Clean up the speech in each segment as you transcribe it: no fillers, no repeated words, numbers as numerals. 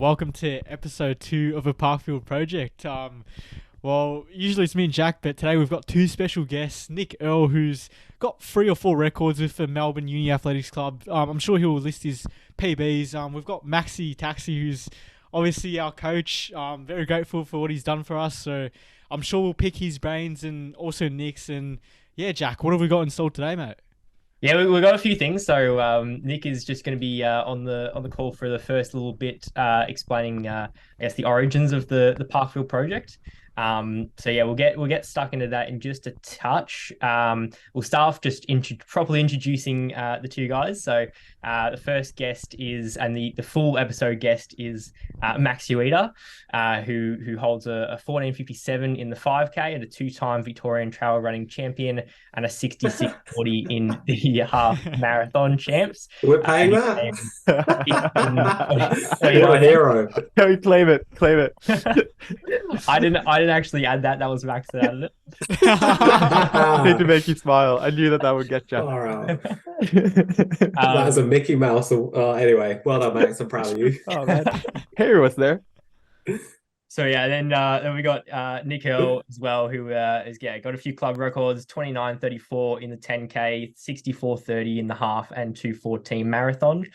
Welcome to episode 2 of a Parkville project. Well, usually it's me and Jack, but today we've got two special guests. Nick Earl, who's got 3 or 4 records with the Melbourne Uni Athletics Club. I'm sure he'll list his PBs. We've got Maxi Taxi, who's obviously our coach. Very grateful for what he's done for us. So I'm sure we'll pick his brains and also Nick's. And yeah, Jack, what have we got installed today, mate? Yeah, we've got a few things. So Nick is just going to be on the call for the first little bit, explaining I guess the origins of the Parkville project. So yeah, we'll get stuck into that in just a touch. We'll start off just properly introducing the two guys. So the first guest is, and the full episode guest is Max Ueda, who holds a 14:57 in the 5K and a two-time Victorian trail running champion and a 66:40 in the half marathon champs. We're paying He that. came in What a 2019. hero. Can we claim it? Claim it. I didn't actually add that. That was Max that added it. Need to make you smile. I knew that would get you. All right. That's a Mickey Mouse. Anyway, well done, Max. I'm proud of you. Oh man, Harry was there. So yeah, then we got Nick Earl as well, who is got a few club records: 29:34 in the 10K, 64:30 in the half, and 2:14 marathon.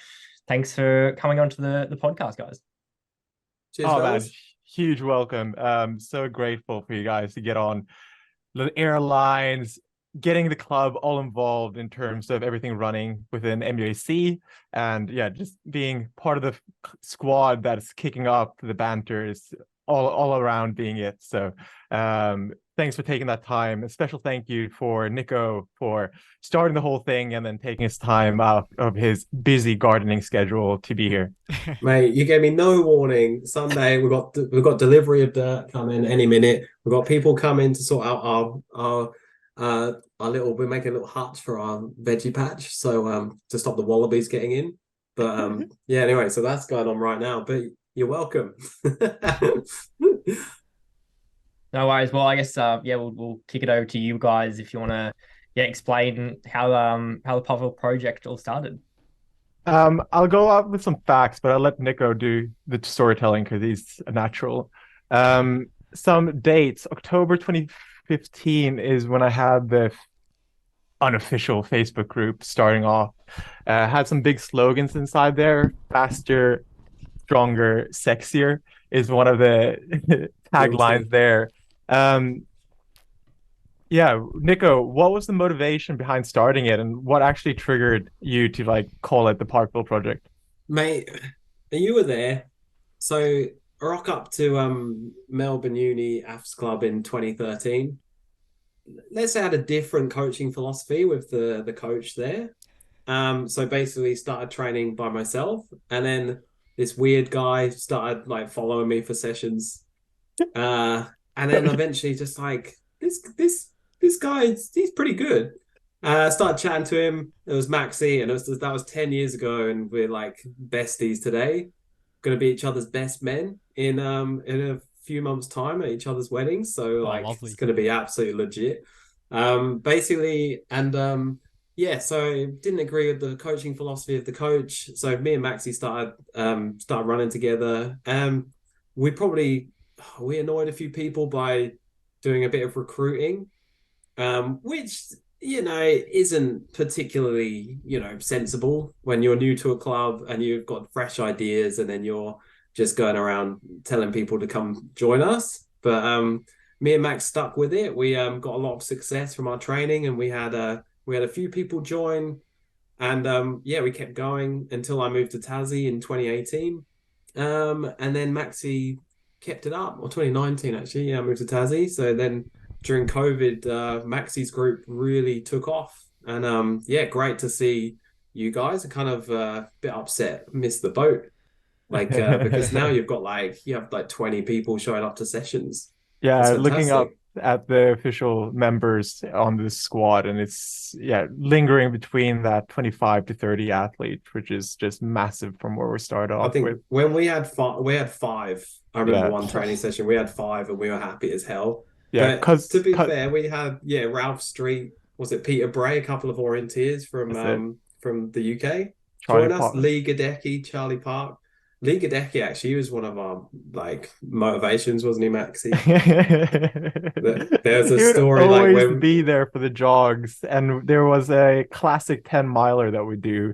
Thanks for coming on to the podcast, guys. Cheers, Oh man, fellas. huge welcome. So grateful for you guys to get on the airlines, getting the club all involved in terms of everything running within MUAC, and yeah, just being part of the squad that's kicking up the banter is all around being it. So thanks for taking that time. A special thank you for Nico for starting the whole thing and then taking his time out of his busy gardening schedule to be here. Mate, you gave me no warning. Sunday, we've got delivery of dirt coming any minute. We've got people coming to sort out our little. We're making a little hutch for our veggie patch, so to stop the wallabies getting in. But yeah, anyway, so that's going on right now. But you're welcome. No worries. Well, I guess we'll kick it over to you guys if you want to explain how the Parkville project all started. I'll go out with some facts, but I'll let Nico do the storytelling because he's a natural. Some dates: October 2015 is when I had the unofficial Facebook group starting off. Had some big slogans inside there. Faster, stronger, sexier is one of the taglines there. Yeah, Nico, what was the motivation behind starting it, and what actually triggered you to call it the Parkville Project? Mate, you were there. So I rock up to Melbourne Uni AFS Club in 2013. Let's say I had a different coaching philosophy with the coach there. So basically started training by myself, and then this weird guy started following me for sessions. And then eventually just this guy, he's pretty good. Started chatting to him. It was Maxi, and that was 10 years ago, and we're like besties today. Going to be each other's best men in a few months' time at each other's weddings. So it's going to be absolutely legit. Basically, and yeah, so didn't agree with the coaching philosophy of the coach. So me and Maxi started running together. We annoyed a few people by doing a bit of recruiting, which isn't particularly sensible when you're new to a club and you've got fresh ideas, and then you're just going around telling people to come join us. But me and Max stuck with it. We got a lot of success from our training, and we had a few people join, and yeah, we kept going until I moved to Tassie in 2018, and then Maxi kept it up, or 2019 actually. Yeah, I moved to Tassie. So then during COVID, Maxi's group really took off, and yeah, great to see you guys. Are kind of a bit upset, missed the boat, because now you have 20 people showing up to sessions. That's Yeah, looking up fantastic. at the official members on this squad, and it's lingering between that 25 to 30 athletes, which is just massive from where we started I off think with. when we had five. I remember Yeah, one training session, we had five, and we were happy as hell. yeah, But cause, to be 'cause fair, we had Ralph Street, was it Peter Bray, a couple of orienteers that's it. from the UK Charlie join us, Pot. Lee Gadecki, Charlie Park. Lee Gadecki actually was one of our like motivations, wasn't he, Maxie? There's a He would story like always when be there for the jogs, and there was a classic 10 miler that we do.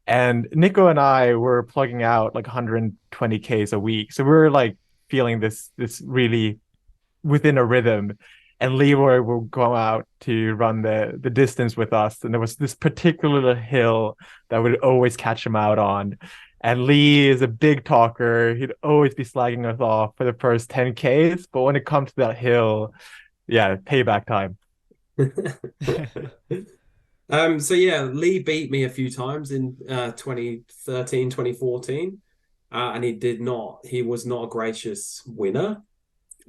And Nico and I were plugging out like 120 Ks a week. So we were like feeling this really within a rhythm. And Leroy will go out to run the distance with us. And there was this particular hill that would always catch him out on. And Lee is a big talker. He'd always be slagging us off for the first 10 Ks. But when it comes to that hill, yeah, payback time. So yeah, Lee beat me a few times in 2013, 2014. And he was not a gracious winner.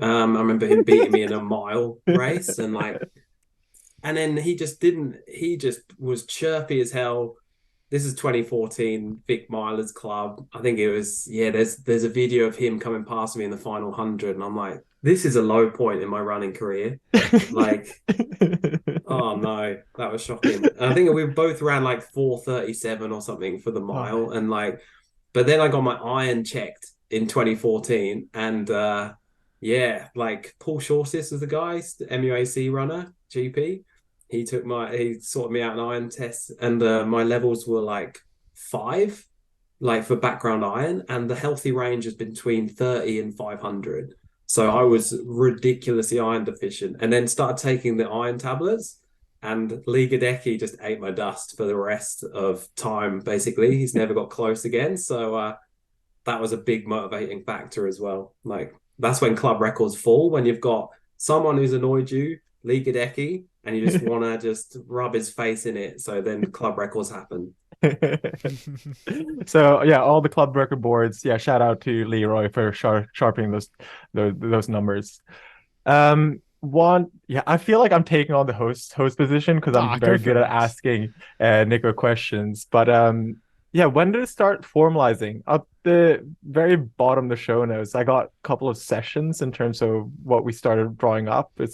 I remember him beating me in a mile race and then he just was chirpy as hell. This is 2014 Vic Milers Club. I think it was, yeah, there's a video of him coming past me in the final 100 and I'm like, this is a low point in my running career. Like, oh no, that was shocking. And I think we both ran like 4:37 or something for the mile and like, but then I got my iron checked in 2014 and yeah, like Paul Shortis was the guy, MUAC runner, GP. He sorted me out an iron test, and my levels were like 5, like for background iron, and the healthy range is between 30 and 500. So I was ridiculously iron deficient, and then started taking the iron tablets. And Lee Gadecki just ate my dust for the rest of time. Basically, he's never got close again. So that was a big motivating factor as well. Like that's when club records fall, when you've got someone who's annoyed you, Lee Gadecki, and you just want to just rub his face in it. So then club records happen. So yeah, all the club record boards. Yeah, shout out to Leroy for sharpening those numbers. I feel like I'm taking on the host position because I'm very good at asking Nico questions. But yeah, when did it start formalizing? Up the very bottom of the show notes, I got a couple of sessions in terms of what we started drawing up. We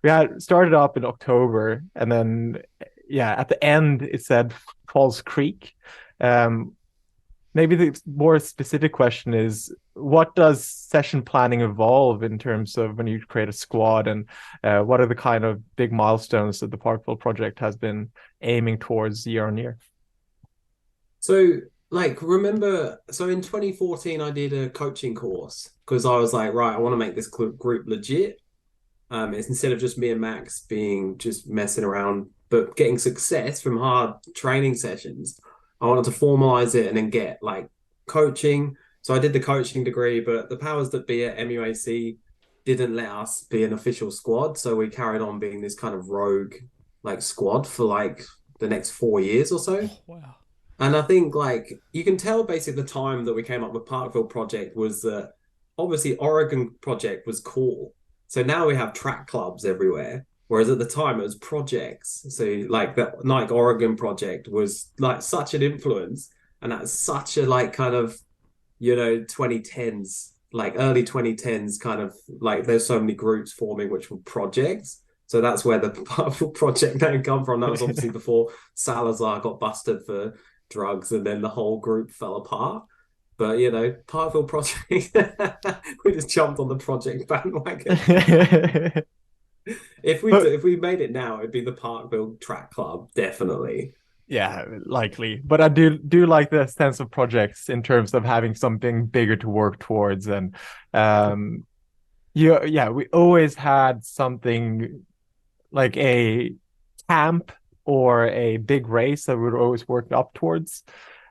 had started up in October, and then yeah, at the end it said Falls Creek. Maybe the more specific question is, what does session planning evolve in terms of when you create a squad, and what are the kind of big milestones that the Parkville project has been aiming towards year on year? So, like, remember, so in 2014, I did a coaching course because I was like, right, I want to make this group legit. It's instead of just me and Max being just messing around, but getting success from hard training sessions. I wanted to formalize it and then get like coaching. So I did the coaching degree, but the powers that be at MUAC didn't let us be an official squad. So we carried on being this kind of rogue like squad for like the next 4 years or so. Oh, wow. And I think like you can tell basically the time that we came up with Parkville project was that obviously Oregon project was cool. So now we have track clubs everywhere. Whereas at the time it was projects. So like the Nike Oregon project was like such an influence. And that's such a like kind of, 2010s, like early 2010s kind of like there's so many groups forming which were projects. So that's where the Parkville project name come from. That was obviously before Salazar got busted for drugs and then the whole group fell apart. But Parkville project, we just jumped on the project bandwagon. If we made it now, it'd be the Parkville Track Club, definitely. Yeah, likely. But I do like the sense of projects in terms of having something bigger to work towards. And we always had something like a camp or a big race that we were always working up towards.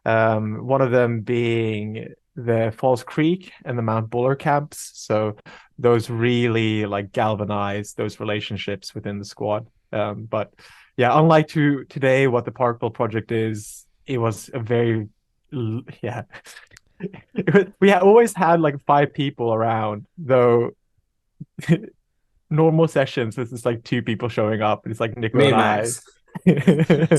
One of them being the Falls Creek and the Mount Buller camps. So those really like galvanize those relationships within the squad. But yeah, unlike today, what the Parkville project is, it was a very we always had like 5 people around, though. Normal sessions, this is like 2 people showing up, and it's like Nico Me and Max.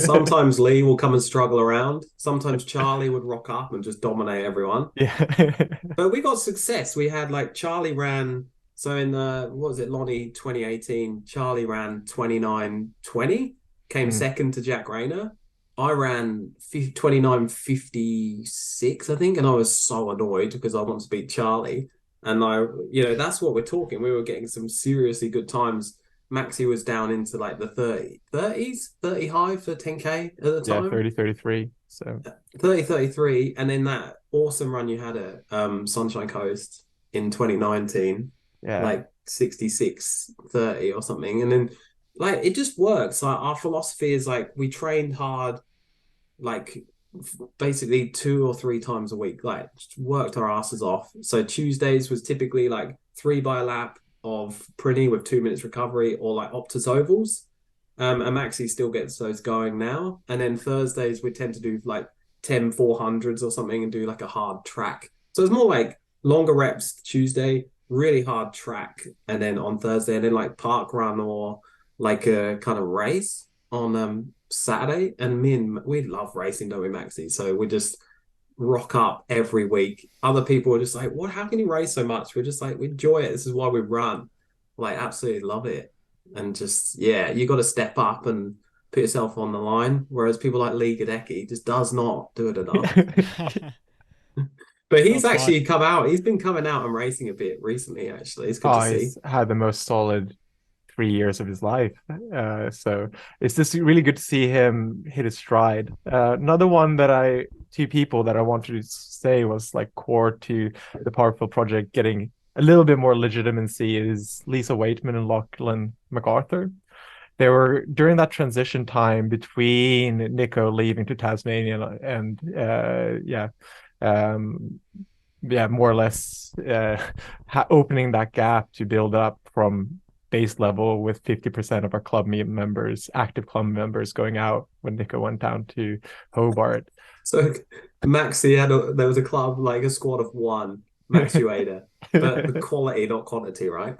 Sometimes Lee will come and struggle around. Sometimes Charlie would rock up and just dominate everyone. Yeah. But we got success. We had like Charlie ran. So in what was it, Lonnie 2018? Charlie ran 29:20, came second to Jack Rayner. I ran 29:56, I think, and I was so annoyed because I wanted to beat Charlie. And that's what we're talking. We were getting some seriously good times. Maxi was down into like the 30 high for 10K at the Yeah, time. 30-33. So 30:33, and then that awesome run you had at Sunshine Coast in 2019, yeah. like 66:30 or something. And then like it just works. Like our philosophy is like we trained hard, like basically 2 or 3 times a week, like just worked our asses off. So Tuesdays was typically like 3 by a lap of Prinny with 2 minutes recovery, or like Optus ovals. And Maxi still gets those going now. And then Thursdays we tend to do like 10 400s or something and do like a hard track. So it's more like longer reps Tuesday, really hard track, and then on Thursday, and then like park run or like a kind of race on Saturday. And we love racing, don't we, Maxi? So we just rock up every week. Other people are just like, what? How can you race so much? We're just like, we enjoy it. This is why we run. Like, absolutely love it. And just, yeah, you got to step up and put yourself on the line. Whereas people like Lee Gadecki just does not do it enough. But he's actually come out. He's been coming out and racing a bit recently, actually. It's good to see. He's had the most solid 3 years of his life. So it's just really good to see him hit his stride. Another one two people that I wanted to say was like core to the Parkville project getting a little bit more legitimacy is Lisa Waitman and Lachlan MacArthur. They were during that transition time between Nico leaving to Tasmania and more or less opening that gap to build up from base level with 50% of our active club members going out when Nico went down to Hobart. So Maxi there was a club, like a squad of one, Max Ueda, but the quality, not quantity, right?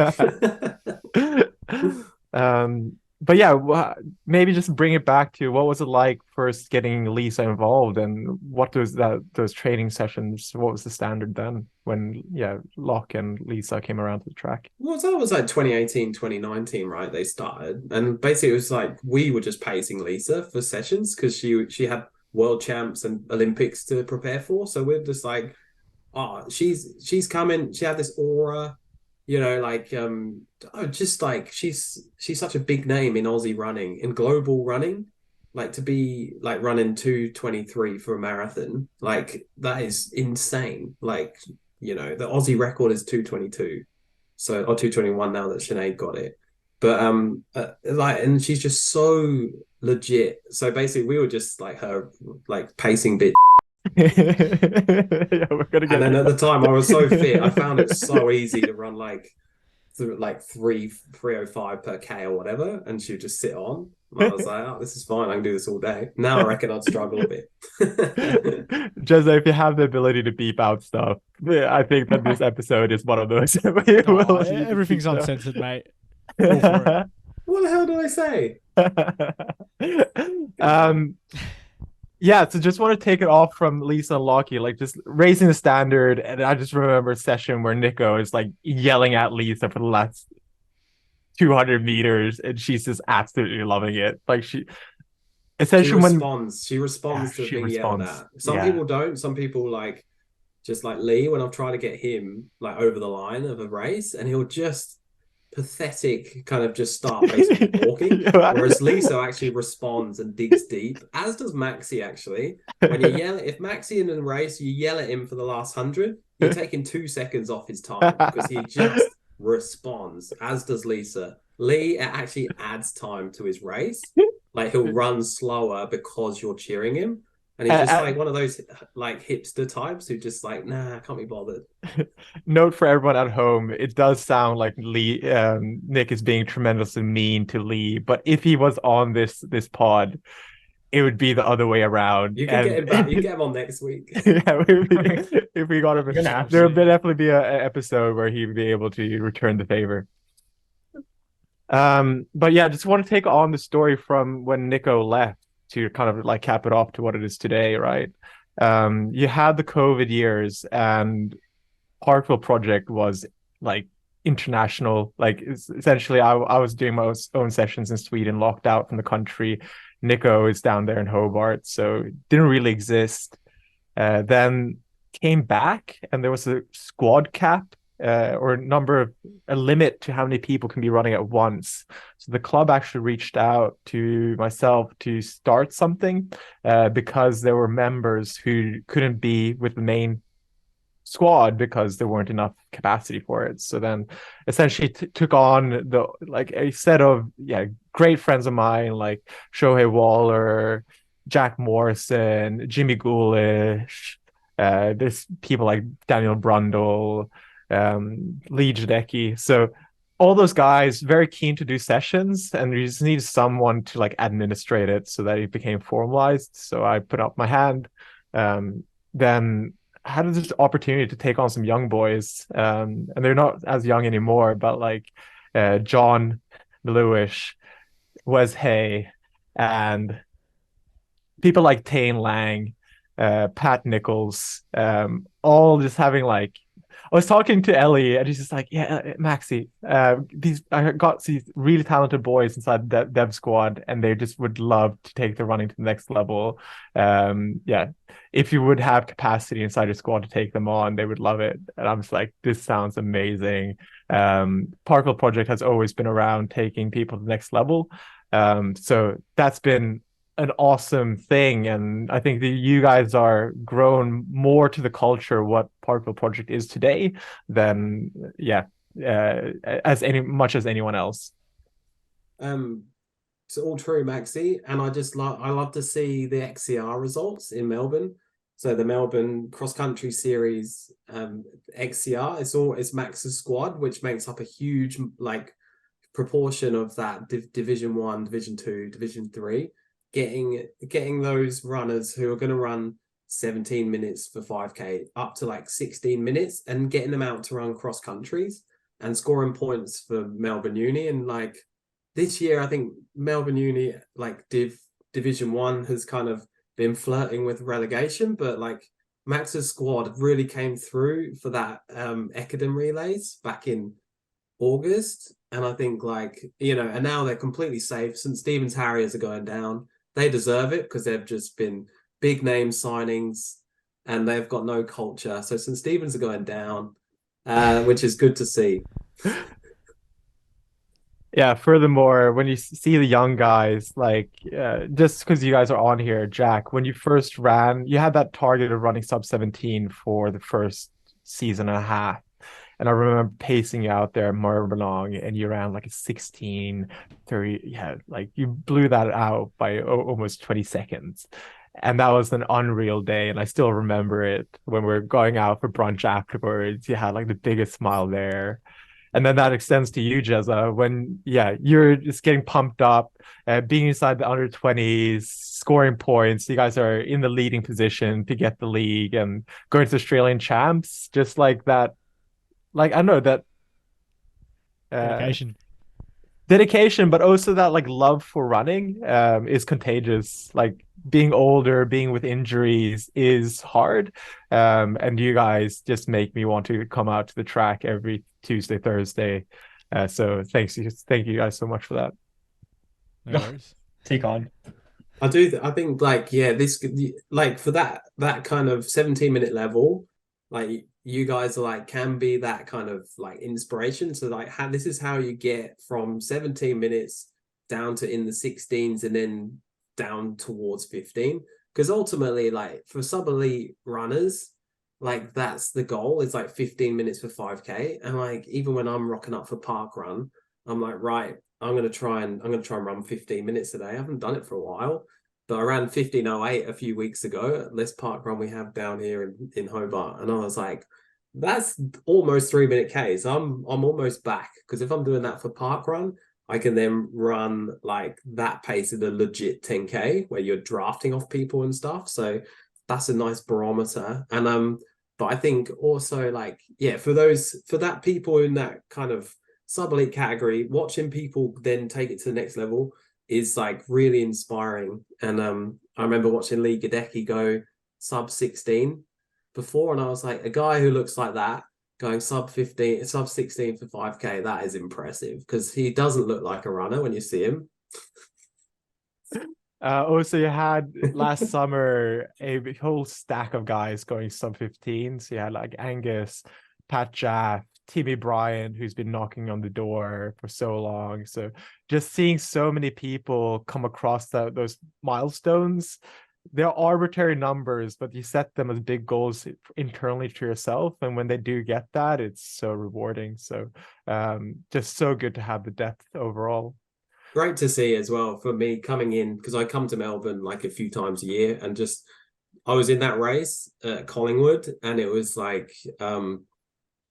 But yeah, maybe just bring it back to what was it like first getting Lisa involved, and what was those training sessions? What was the standard then when Locke and Lisa came around to the track? Well, that was like 2018, 2019, right? They started, and basically it was like we were just pacing Lisa for sessions because she had world champs and Olympics to prepare for. So we're just like, oh, she's coming. She had this aura, just like she's such a big name in Aussie running, in global running. Like to be like running 2:23 for a marathon, like that is insane. Like, the Aussie record is 2:22, or 2:21 now that Sinead got it. But and she's just so legit. So basically, we were just like her, like pacing bit. We're gonna get. And then at the time, I was so fit, I found it so easy to run like 3:05 per K or whatever, and she'd just sit on. And I was like, oh, this is fine. I can do this all day. Now I reckon I'd struggle a bit. Just if you have the ability to beep out stuff, I think that this episode is one of those. Everything's uncensored, mate. All for it. What the hell did I say? Yeah, so just want to take it off from Lisa and Lockie, like just raising the standard. And I just remember a session where Nico is like yelling at Lisa for the last 200 meters, and she's just absolutely loving it. Like she responds to being yelled at. Some people don't. Some people like, just like Lee, when I've tried to get him like over the line of a race, and he'll just pathetic kind of just start basically walking, whereas Lisa actually responds and digs deep, as does Maxi. Actually, when you yell, if Maxi in a race you yell at him for the last 100, you're taking 2 seconds off his time because he just responds, as does Lisa. Lee actually adds time to his race, like he'll run slower because you're cheering him. And he's just like one of those like hipster types who just like, nah, I can't be bothered. Note for everyone at home, it does sound like Nick is being tremendously mean to Lee, but if he was on this pod, it would be the other way around. You can get him back. You get him on next week. If we got him, there would definitely be an episode where he would be able to return the favor. But yeah, just want to take on the story from when Nico left, to kind of like cap it off to what it is today, right? You had the COVID years, and Parkville project was like international. Like essentially, I was doing my own sessions in Sweden, locked out from the country. Nico is down there in Hobart, so it didn't really exist. Then came back, and there was a squad cap or a limit to how many people can be running at once. So the club actually reached out to myself to start something because there were members who couldn't be with the main squad because there weren't enough capacity for it. So then essentially took on a set of great friends of mine like Shohei Waller, Jack Morrison, Jimmy Ghoulish. There's people like Daniel Brundle, Lee Jadecki. So all those guys very keen to do sessions, and we just needed someone to like administrate it so that it became formalized. So I put up my hand. Then had this opportunity to take on some young boys, and they're not as young anymore, but like John Lewish, Wes Hay, and people like Tane Lang, Pat Nichols, all just having like. I was talking to Ellie, and he's just like, "Yeah, Maxi, I got these really talented boys inside the dev squad, and they just would love to take the running to the next level. If you would have capacity inside your squad to take them on, they would love it." And I'm just like, "This sounds amazing." Parkville Project has always been around taking people to the next level, so that's been an awesome thing, and I think that you guys are grown more to the culture what Parkville Project is today than as much as anyone else. It's all true, Maxi, and I love to see the XCR results in Melbourne. So the Melbourne cross country series, XCR, it's Max's squad, which makes up a huge like proportion of that Division 1, Division 2, Division 3. Getting those runners who are going to run 17 minutes for 5K up to like 16 minutes and getting them out to run cross countries and scoring points for Melbourne Uni. And like this year, I think Melbourne Uni, like Division 1 has kind of been flirting with relegation, but like Max's squad really came through for that Ecodem relays back in August. And I think and now they're completely safe. St. Stephen's Harriers are going down. They deserve it because they've just been big name signings and they've got no culture. So St. Stephen's are going down, which is good to see. Yeah, furthermore, when you see the young guys, just because you guys are on here, Jack, when you first ran, you had that target of running sub 17 for the first season and a half. And I remember pacing you out there at Maribyrnong, and you ran like a 16:30. Yeah, like you blew that out by almost 20 seconds. And that was an unreal day. And I still remember it when we were going out for brunch afterwards. You had like the biggest smile there. And then that extends to you, Jezza, when, you're just getting pumped up, being inside the under 20s, scoring points. You guys are in the leading position to get the league and going to Australian champs, just like that. Like, I know that dedication, but also that like love for running is contagious. Like being older, being with injuries is hard. And you guys just make me want to come out to the track every Tuesday, Thursday. So thank you guys so much for that. No worries. Take on. I think this for that kind of 17-minute level, like you guys are can be that kind of like inspiration. So this is how you get from 17 minutes down to in the 16s and then down towards 15. Because ultimately, for sub-elite runners, that's the goal. It's 15 minutes for 5K. And even when I'm rocking up for park run, I'm like, right, I'm gonna try and run 15 minutes today. I haven't done it for a while. But I ran 15:08 a few weeks ago at this park run we have down here in Hobart. And I was like, that's almost 3-minute Ks. I'm almost back. Because if I'm doing that for park run, I can then run that pace at a legit 10K where you're drafting off people and stuff. So that's a nice barometer. And but I think also for that people in that kind of sub-elite category, watching people then take it to the next level is really inspiring. And I remember watching Lee Gadecki go sub 16 before, and I was like, a guy who looks like that going sub 16 for 5K, that is impressive, because he doesn't look like a runner when you see him. Also, you had last summer a whole stack of guys going sub 15. So you had like Angus, Pat Jaff, Timmy Bryan, who's been knocking on the door for so long. So just seeing so many people come across those milestones, they're arbitrary numbers, but you set them as big goals internally to yourself. And when they do get that, it's so rewarding. So just so good to have the depth overall. Great to see as well for me coming in, because I come to Melbourne like a few times a year, and just I was in that race at Collingwood, and it was like I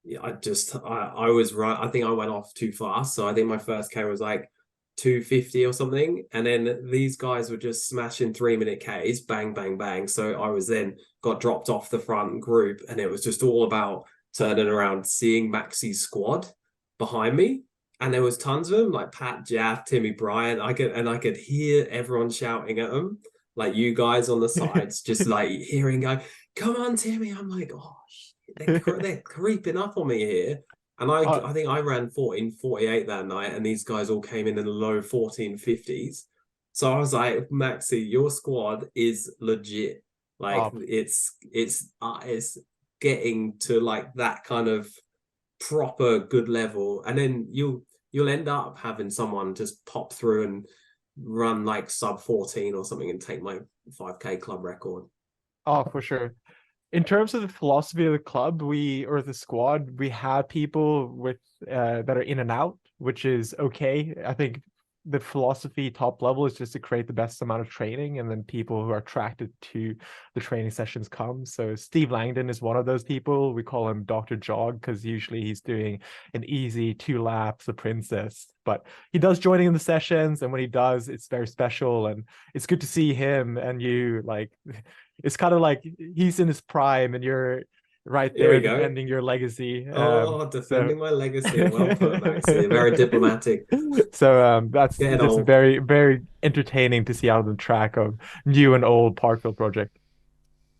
was right. I think I went off too fast, so I think my first K was like 250 or something, and then these guys were just smashing 3-minute Ks, bang bang bang. So I was then got dropped off the front group, and it was just all about turning around, seeing Maxi's squad behind me. And there was tons of them, like Pat Jaff, Timmy Bryan. I could hear everyone shouting at them, like you guys on the sides, just like hearing go, "Come on, Timmy!" I'm like, "Oh shit, they're creeping up on me here." And I think I ran 14:48 that night, and these guys all came in the low 14:50s. So I was like, Maxi, your squad is legit. Like it's getting to like that kind of proper good level, and then you'll end up having someone just pop through and run like sub 14 or something and take my 5K club record. Oh, for sure. In terms of the philosophy of the club, or the squad, we have people with that are in and out, which is okay. I think the philosophy top level is just to create the best amount of training, and then people who are attracted to the training sessions come. So Steve Langdon is one of those people. We call him Dr. Jog because usually he's doing an easy 2 laps, the princess, but he does joining in the sessions, and when he does, it's very special, and it's good to see him and you like. It's kind of like he's in his prime and you're right there defending your legacy. Defending my legacy. Well put, Maxi. Very diplomatic. So that's Getting just old. very, very entertaining to see out of the track of new and old Parkville project.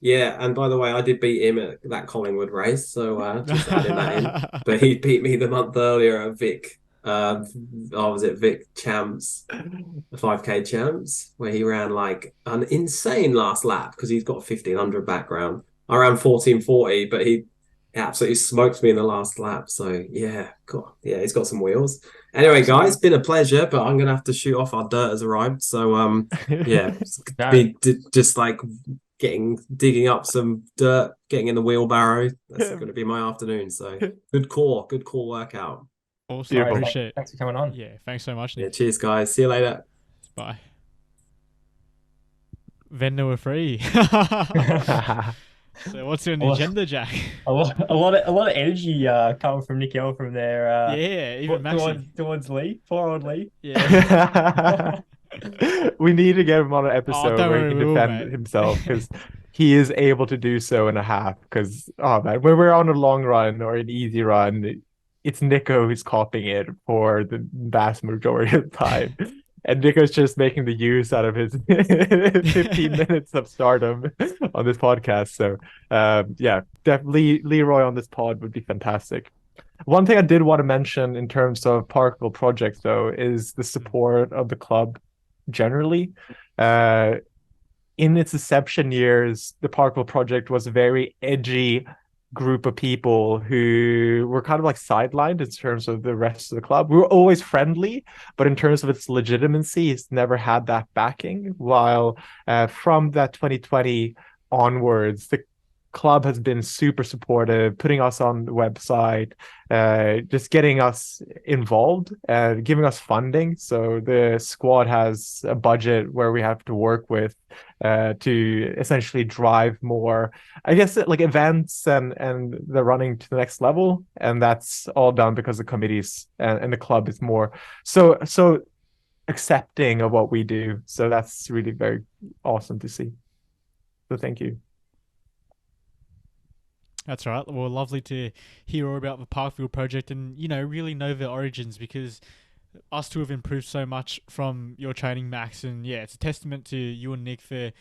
Yeah, and by the way, I did beat him at that Collingwood race, so just adding that in. But he beat me the month earlier at Vic. Was it Vic Champs, the 5K Champs, where he ran like an insane last lap because he's got a 1500 background. I ran 14:40, but he absolutely smoked me in the last lap. So yeah, God, yeah, he's got some wheels. Anyway, guys, been a pleasure, but I'm gonna have to shoot off. Our dirt has arrived, so yeah, just like digging up some dirt, getting in the wheelbarrow. That's going to be my afternoon. So good core workout. Awesome. Beautiful. Appreciate it. Thanks for coming on. Yeah, thanks so much, Nick. Yeah, cheers, guys. See you later. Bye. Vendor were free. So what's on the agenda, Jack? A lot of energy coming from Nick L from there. Yeah, even towards Lee, poor old Lee. Yeah. We need to get him on an episode where he can defend himself, because he is able to do so in a half. Because man, when we're on a long run or an easy run, it's Nico who's copying it for the vast majority of the time. And Nico's just making the use out of his 15 minutes of stardom on this podcast. So yeah, definitely Leroy on this pod would be fantastic. One thing I did want to mention in terms of Parkville projects, though, is the support of the club generally. In its inception years, the Parkville project was a very edgy group of people who were kind of like sidelined in terms of the rest of the club. We were always friendly, but in terms of its legitimacy, it's never had that backing. While from that 2020 onwards, the club has been super supportive, putting us on the website, just getting us involved, giving us funding. So the squad has a budget where we have to work with to essentially drive more, I guess, like events and the running to the next level. And that's all done because the committees and the club is more so accepting of what we do. So that's really very awesome to see. So thank you. That's right. Well, lovely to hear all about the Parkville project and, really know the origins, because us two have improved so much from your training, Max. And yeah, it's a testament to you and Nick for,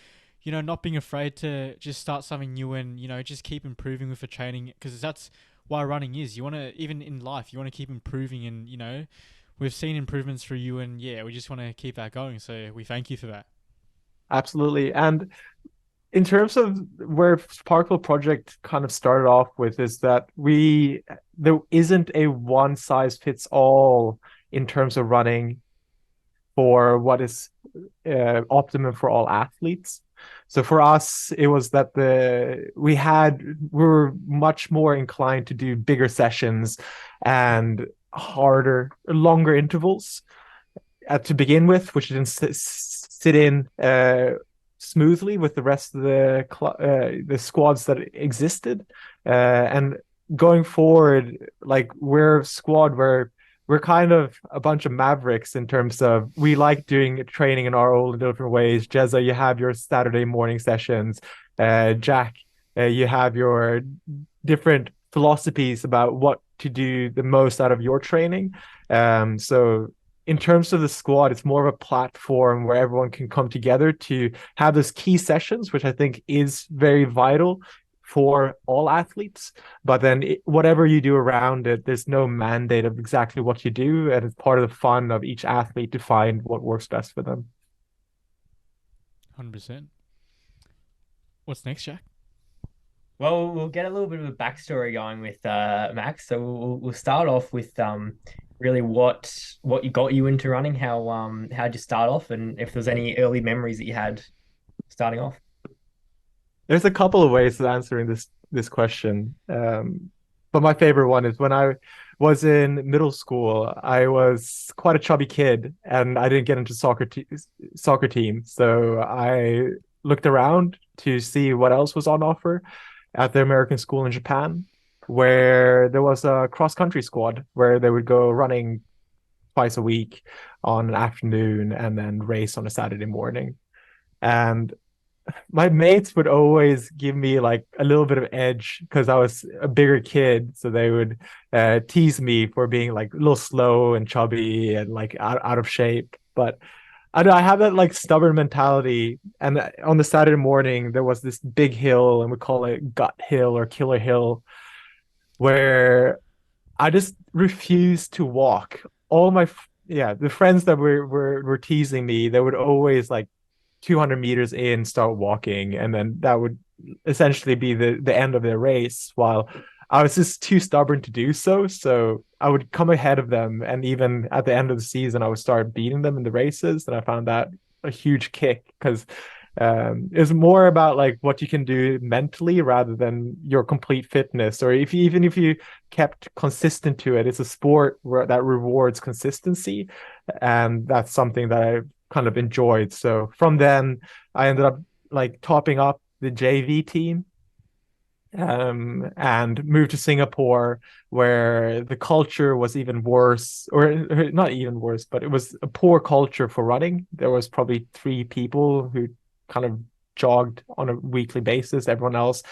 not being afraid to just start something new and, just keep improving with the training, because that's why running is. You want to, even in life, you want to keep improving, and, we've seen improvements through you, and yeah, we just want to keep that going. So we thank you for that. absolutely. And in terms of where Parkville project kind of started off with is that there isn't a one size fits all in terms of running for what is optimum for all athletes. So for us, it was that we were much more inclined to do bigger sessions and longer intervals to begin with, which didn't sit in smoothly with the rest of the squads that existed. And going forward, like we're a squad where we're kind of a bunch of mavericks in terms of we like doing training in our own different ways. Jezza, you have your Saturday morning sessions. Jack, you have your different philosophies about what to do the most out of your training. So in terms of the squad, it's more of a platform where everyone can come together to have those key sessions, which I think is very vital for all athletes. But then whatever you do around it, there's no mandate of exactly what you do. And it's part of the fun of each athlete to find what works best for them. 100%. What's next, Jack? Well, we'll get a little bit of a backstory going with Max. So we'll start off with really what you got you into running, how'd you start off, and if there's any early memories that you had starting off. There's a couple of ways of answering this question. But my favorite one is when I was in middle school, I was quite a chubby kid and I didn't get into soccer team. So I looked around to see what else was on offer at the American school in Japan, where there was a cross-country squad where they would go running twice a week on an afternoon and then race on a Saturday morning. And my mates would always give me like a little bit of edge because I was a bigger kid. So they would tease me for being like a little slow and chubby and like out of shape. But I have that like stubborn mentality. And on the Saturday morning, there was this big hill, and we call it Gut Hill or Killer Hill, where I just refused to walk. All the friends that were teasing me, they would always like 200 meters in start walking, and then that would essentially be the end of their race, while I was just too stubborn to do so. So I would come ahead of them, and even at the end of the season I would start beating them in the races, and I found that a huge kick because it's more about like what you can do mentally rather than your complete fitness, or even if you kept consistent to it. It's a sport that rewards consistency, and that's something that I kind of enjoyed. So from then I ended up like topping up the JV team, and moved to Singapore, where the culture was even worse, or not even worse, but it was a poor culture for running. There was probably 3 people who kind of jogged on a weekly basis. Everyone else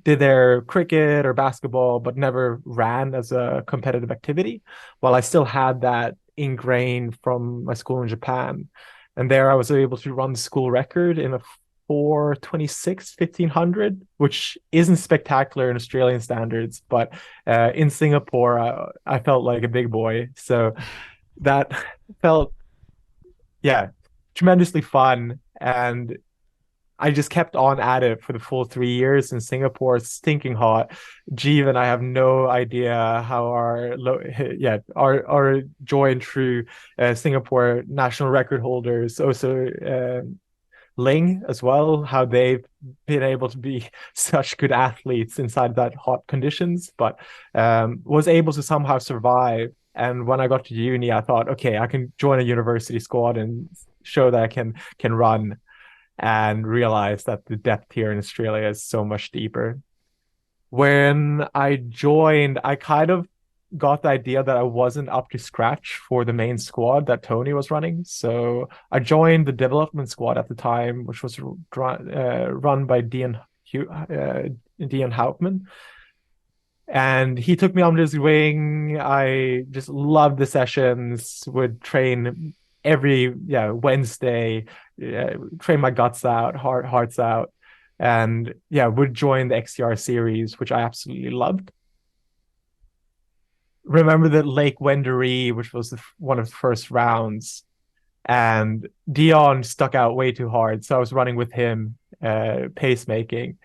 did their cricket or basketball, but never ran as a competitive activity, while I still had that ingrained from my school in Japan. And there I was able to run the school record in a 4:26 1500, which isn't spectacular in Australian standards, but in Singapore I felt like a big boy. So that felt tremendously fun, and I just kept on at it for the full 3 years in Singapore. Stinking hot. Jeev and I have no idea how our joy and true Singapore national record holders, also Ling as well, how they've been able to be such good athletes inside that hot conditions, but was able to somehow survive. And when I got to uni, I thought, okay, I can join a university squad and show that I can run, and realize that the depth here in Australia is so much deeper. When I joined, I kind of got the idea that I wasn't up to scratch for the main squad that Tony was running. So I joined the development squad at the time, which was run by Dean Hauptman. And he took me under his wing. I just loved the sessions, would train every Wednesday, train my guts out, hearts out, and would join the XCR series, which I absolutely loved. Remember that Lake Wendouree, which was one of the first rounds, and Dion stuck out way too hard. So I was running with him, pacemaking,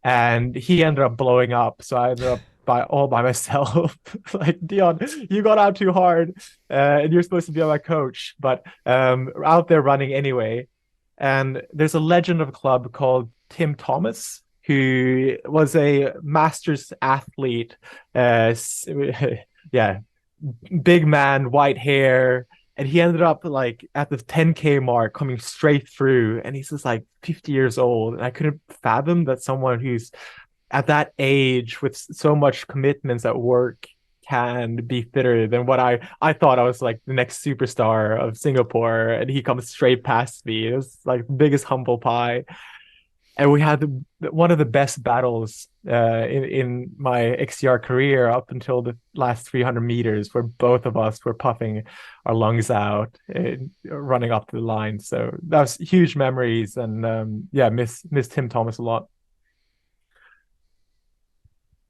and he ended up blowing up. So I ended up all by myself. Like, Dion, you got out too hard, and you're supposed to be my coach, but out there running anyway. And there's a legend of a club called Tim Thomas, who was a masters athlete. Yeah, big man, white hair, and he ended up like at the 10K mark coming straight through, and he's just like 50 years old, and I couldn't fathom that someone who's at that age with so much commitments at work can be fitter than what I thought I was like the next superstar of Singapore, and he comes straight past me. It was like the biggest humble pie. And we had one of the best battles in my XCR career up until the last 300 meters, where both of us were puffing our lungs out running up the line. So that was huge memories, and yeah, miss Tim Thomas a lot.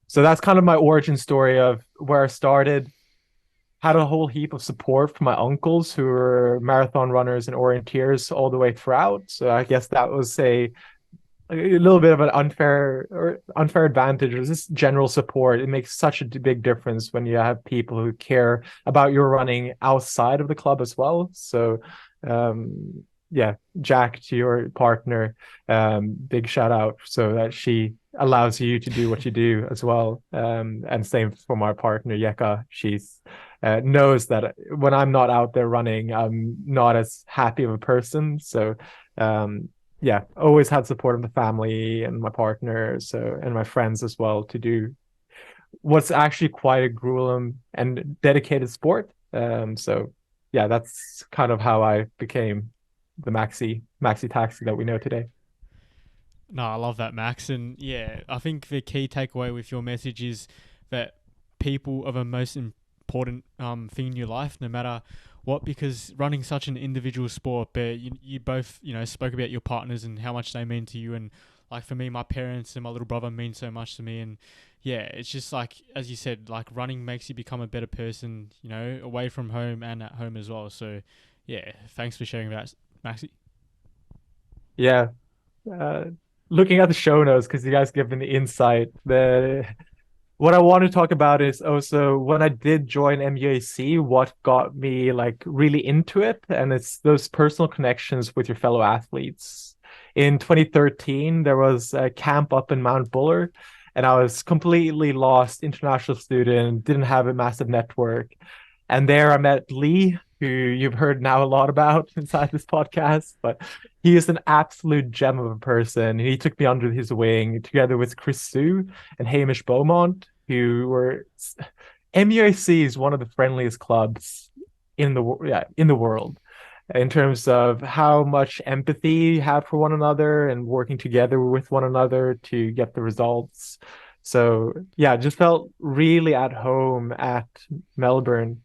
So that's kind of my origin story of where I started. Had a whole heap of support from my uncles who were marathon runners and orienteers all the way throughout. So I guess that was a little bit of an unfair advantage, or just general support. It makes such a big difference when you have people who care about your running outside of the club as well. So yeah, Jack, to your partner, big shout out, so that she allows you to do what you do as well. And same for my partner Yeka. She's knows that when I'm not out there running, I'm not as happy of a person. So yeah, always had support of the family and my partner, so, and my friends as well, to do what's actually quite a grueling and dedicated sport. So yeah, that's kind of how I became the maxi taxi that we know today. No, I love that, Max. And yeah, I think the key takeaway with your message is that people are the most important thing in your life, no matter what, because running's such an individual sport, but you both, spoke about your partners and how much they mean to you. And like for me, my parents and my little brother mean so much to me. And yeah, it's just like, as you said, like running makes you become a better person, away from home and at home as well. So yeah, thanks for sharing that, Maxi. Yeah. Looking at the show notes, because you guys given the insight, what I want to talk about is also when I did join MUAC, what got me like really into it, and it's those personal connections with your fellow athletes. In 2013, there was a camp up in Mount Buller, and I was completely lost, international student, didn't have a massive network. And there I met Lee, who you've heard now a lot about inside this podcast, but he is an absolute gem of a person. He took me under his wing together with Chris Sue and Hamish Beaumont, who were MUAC is one of the friendliest clubs in the world in terms of how much empathy you have for one another and working together with one another to get the results. So yeah, just felt really at home at Melbourne,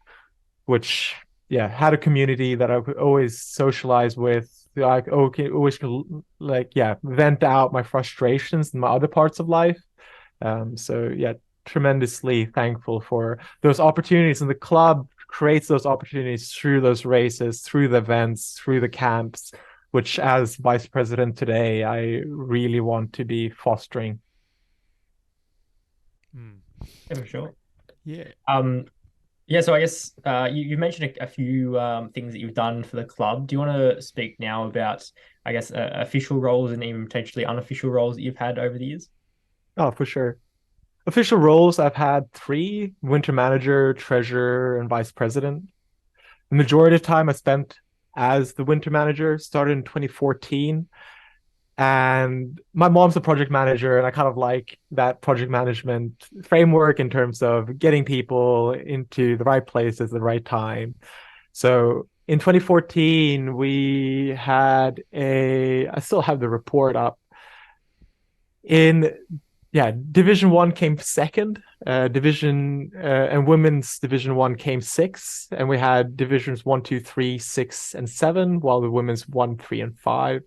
which yeah, had a community that I could always socialize with. Like, okay, always like, yeah, vent out my frustrations in my other parts of life. So yeah, tremendously thankful for those opportunities, and the club creates those opportunities through those races, through the events, through the camps, which as vice president today, I really want to be fostering. Yeah, for sure. Yeah. Yeah, so I guess you mentioned a few things that you've done for the club. Do you want to speak now about, I guess, official roles and even potentially unofficial roles that you've had over the years? Oh, for sure. Official roles, I've had 3: winter manager, treasurer, and vice president. The majority of time I spent as the winter manager, started in 2014. And my mom's a project manager, and I kind of like that project management framework in terms of getting people into the right places at the right time. So in 2014, we had I still have the report up. Division 1 came second, and women's Division 1 came sixth, and we had divisions 1, 2, 3, 6, and 7, while the women's 1, 3, and 5.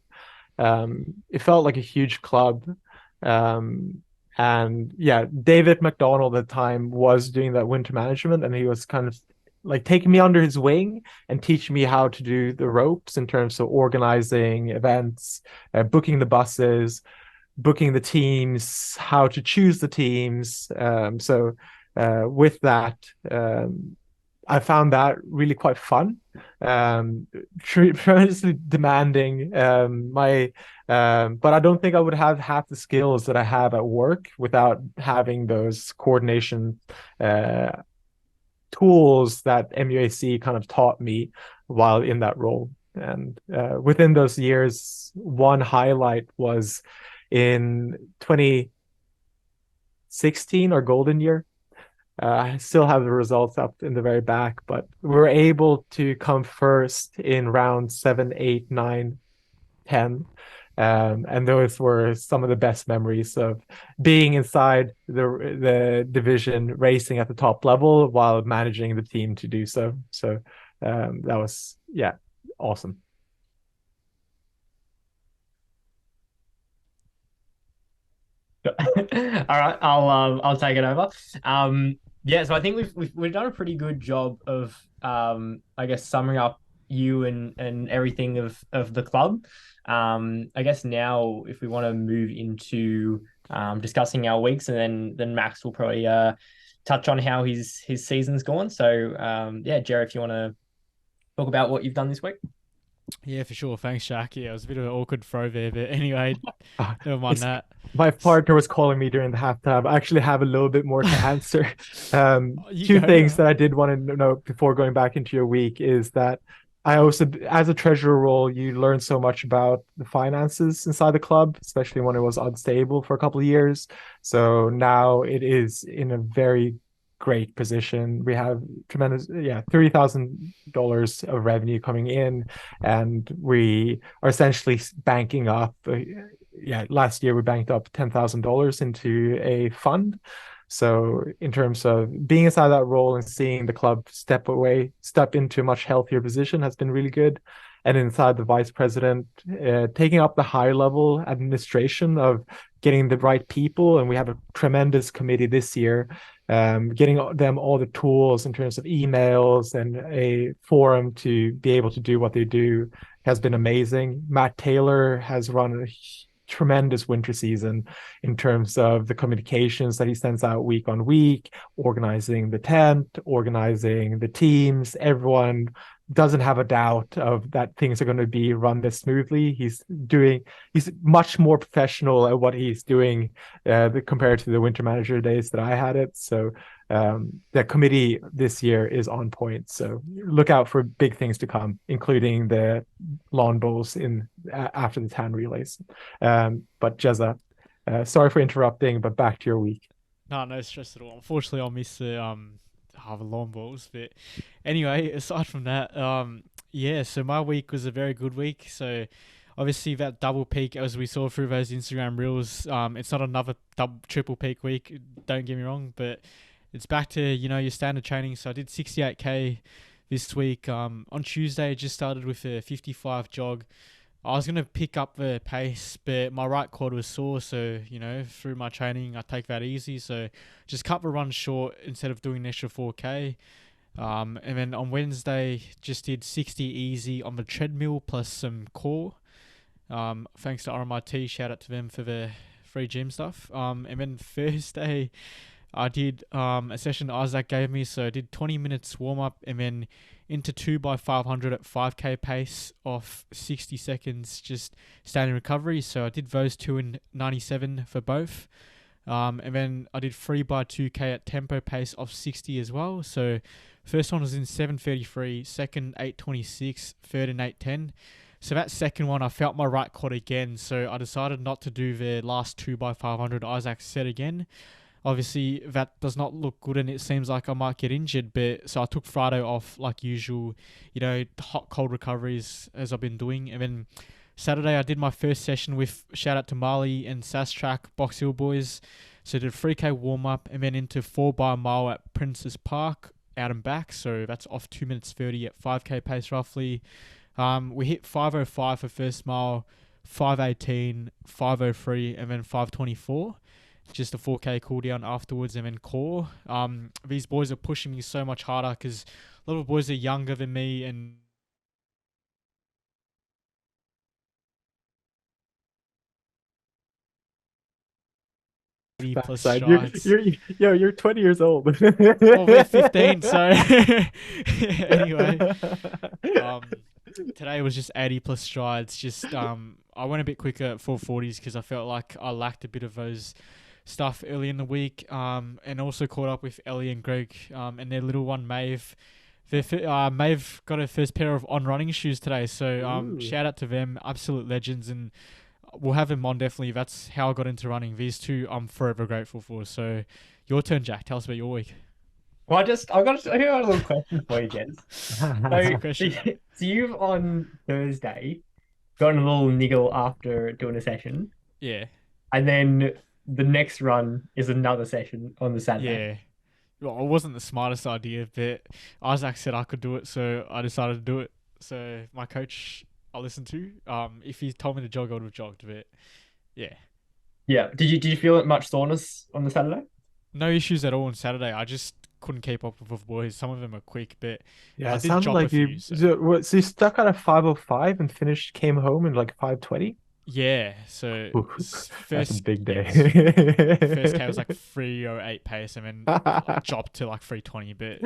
It felt like a huge club. And yeah, David McDonald at the time was doing that winter management, and he was kind of like taking me under his wing and teaching me how to do the ropes in terms of organizing events, booking the buses, booking the teams, how to choose the teams. So with that, I found that really quite fun, tremendously demanding. But I don't think I would have half the skills that I have at work without having those coordination tools that MUAC kind of taught me while in that role. And within those years, one highlight was in 2016, our golden year. I still have the results up in the very back, but we were able to come first in round 7, 8, 9, 10. And those were some of the best memories of being inside the division, racing at the top level while managing the team to do so. So that was, yeah, awesome. All right, I'll take it over. Yeah, so I think we've done a pretty good job of I guess summing up you and everything of the club. I guess now if we want to move into discussing our weeks, and then Max will probably touch on how his season's gone. So yeah, Jerry, if you want to talk about what you've done this week. Yeah, for sure. Thanks, Shaq. Yeah, it was a bit of an awkward throw there, but anyway, never mind that. My partner was calling me during the halftime. I actually have a little bit more to answer. Two things that I did want to know before going back into your week is that I also, as a treasurer role, you learn so much about the finances inside the club, especially when it was unstable for a couple of years. So now it is in a very great position. We have tremendous, $30,000 of revenue coming in, and we are essentially banking up. Last year we banked up $10,000 into a fund. So in terms of being inside that role and seeing the club step into a much healthier position has been really good. And inside the vice president, taking up the high level administration of getting the right people. And we have a tremendous committee this year, getting them all the tools in terms of emails and a forum to be able to do what they do has been amazing. Matt Taylor has run a tremendous winter season in terms of the communications that he sends out week on week, organizing the tent, organizing the teams. Everyone doesn't have a doubt of that things are going to be run this smoothly. He's much more professional at what he's doing compared to the winter manager days that I had it. So the committee this year is on point. So look out for big things to come, including the lawn bowls after the tan relays. But Jezza, sorry for interrupting, but back to your week. No stress at all. Unfortunately, I'll miss the lawn balls. But anyway, aside from that, so my week was a very good week. So obviously that double peak, as we saw through those Instagram reels, it's not another triple peak week, don't get me wrong, but it's back to, your standard training. So I did 68k this week. On Tuesday, I just started with a 55 jog. I was going to pick up the pace, but my right quad was sore. So, through my training, I take that easy. So just cut the run short instead of doing an extra 4K. And then on Wednesday, just did 60 easy on the treadmill plus some core. Thanks to RMIT. Shout out to them for the free gym stuff. And then Thursday, I did a session Isaac gave me. So I did 20 minutes warm up and then into 2x500 at 5k pace off 60 seconds, just standing recovery. So I did those 2 in 97 for both. And then I did 3x2k at tempo pace off 60 as well. So first one was in 7:33, second 8:26, third in 8:10. So that second one, I felt my right quad again. So I decided not to do the last 2x500 Isaac set again. Obviously, that does not look good, and it seems like I might get injured. But so I took Friday off like usual, hot, cold recoveries as I've been doing. And then Saturday, I did my first session with, shout out to Marley and Sass Track, Box Hill boys. So I did 3k warm up and then into 4 by a mile at Princess Park, out and back. So that's off 2 minutes 30 at 5k pace roughly. We hit 5:05 for first mile, 5:18, 5:03, and then 5:24. Just a 4k cool down afterwards, and then core. These boys are pushing me so much harder because a lot of boys are younger than me and 80 plus Backside. strides. You're 20 years old. Well, we're 15, so anyway. Today was just 80 plus strides. Just I went a bit quicker at 440s because I felt like I lacked a bit of those stuff early in the week. And also caught up with Ellie and Greg and their little one Maeve. Maeve got her first pair of on running shoes today, so shout out to them, absolute legends, and we'll have them on definitely. That's how I got into running. These two I'm forever grateful for. So your turn, Jack. Tell us about your week. Well, I got a little question for you, gents. What's the question? So you've on Thursday gotten a little niggle after doing a session, Yeah. and then the next run is another session on the Saturday. Yeah. Well, it wasn't the smartest idea, but Isaac said I could do it, so I decided to do it. So my coach I listened to, if he told me to jog, I would have jogged, but yeah. Yeah. Did you feel much soreness on the Saturday? No issues at all on Saturday. I just couldn't keep up with the boys. Some of them are quick, but Yeah, I it did sounded drop like a few. you. So. So you stuck at a 5:05 and came home in like 5:20. Yeah, so That's first a big day. first K was like 3:08 pace, and then I dropped to like 3:20, but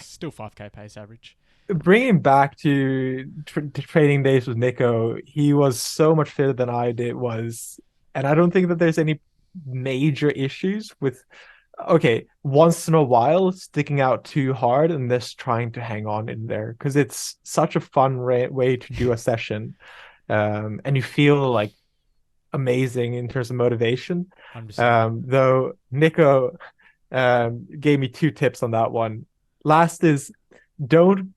still 5K pace average. Bringing back to training days with Nico, he was so much fitter than I did and I don't think that there's any major issues with, okay, once in a while sticking out too hard and just trying to hang on in there because it's such a fun way to do a session, and you feel like amazing in terms of motivation. 100%. Though Nico gave me 2 tips on that one. Last is don't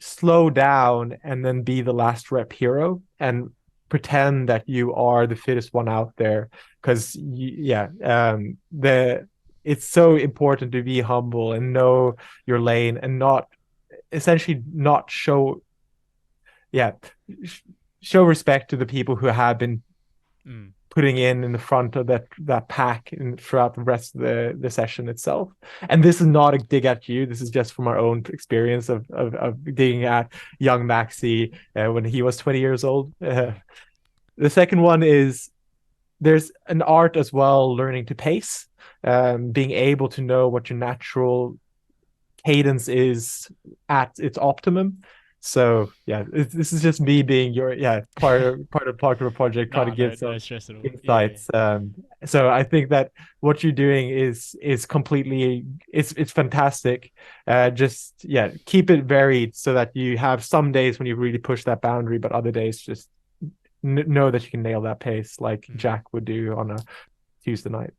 slow down and then be the last rep hero and pretend that you are the fittest one out there, because it's so important to be humble and know your lane and not show show respect to the people who have been putting in the front of that pack throughout the rest of the session itself. And this is not a dig at you. This is just from our own experience of digging at young Maxi when he was 20 years old. The second one is there's an art as well, learning to pace, being able to know what your natural cadence is at its optimum. So yeah, this is just me being your part of Parkville project, trying to give some insights. Yeah. So I think that what you're doing is completely it's fantastic. Just keep it varied so that you have some days when you really push that boundary, but other days just know that you can nail that pace like Jack would do on a Tuesday night.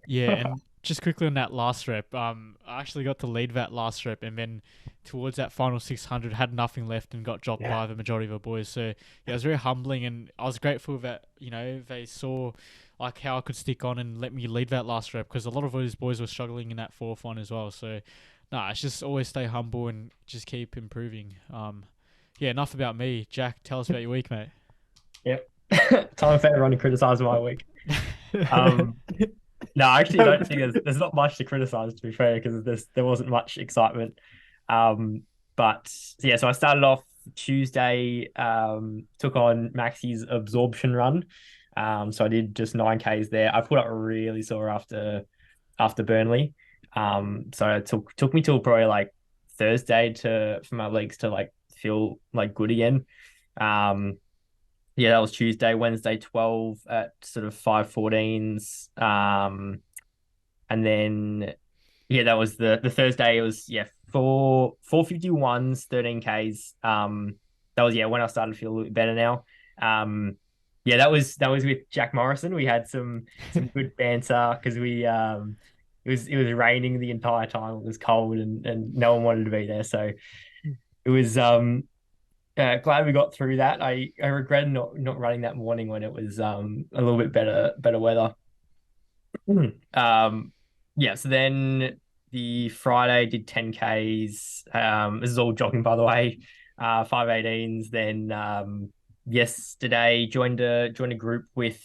Yeah, and just quickly on that last rep, I actually got to lead that last rep, and then towards that final 600 had nothing left and got dropped by the majority of the boys. So yeah, it was very humbling, and I was grateful that they saw like how I could stick on and let me lead that last rep, because a lot of those boys were struggling in that fourth one as well. So it's just always stay humble and just keep improving. Enough about me. Jack, tell us about your week, mate. Yep. Time for everyone to criticize my week. No, I actually don't think there's not much to criticize, to be fair, because there wasn't much excitement. But yeah, so I started off Tuesday, took on Maxi's absorption run. So I did just 9Ks there. I put up really sore after Burnley. So it took me till probably like Thursday for my legs to like feel like good again. That was Tuesday. Wednesday 12 at sort of 5:14s. And then that was the Thursday. It was 4:51s, 13Ks. That was when I started to feel a little bit better now. That was with Jack Morrison. We had some good banter because we it was raining the entire time. It was cold and no one wanted to be there. So it was glad we got through that. I regret not running that morning when it was a little bit better weather. So then the Friday did 10Ks. This is all jogging, by the way. 5:18s. Then yesterday joined a group with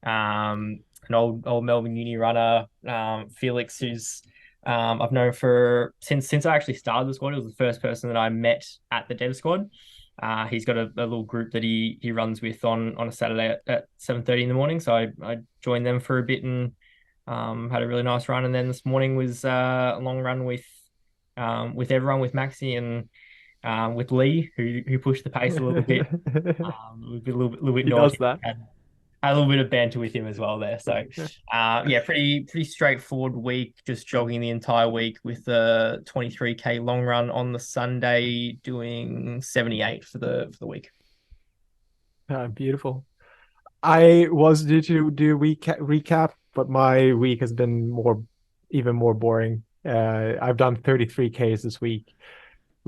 an old Melbourne Uni runner, Felix, who's I've known for since I actually started the squad. It was the first person that I met at the dev squad. He's got a little group that he runs with on a Saturday at 7:30 in the morning. So I joined them for a bit and had a really nice run. And then this morning was a long run with everyone, with Maxi and with Lee, who pushed the pace a little bit. A little bit He does naughty. that. Had a little bit of banter with him as well there. So, yeah, pretty straightforward week. Just jogging the entire week with the 23K long run on the Sunday, doing 78 for the week. Beautiful. I was due to do a recap, but my week has been even more boring. I've done 33Ks this week.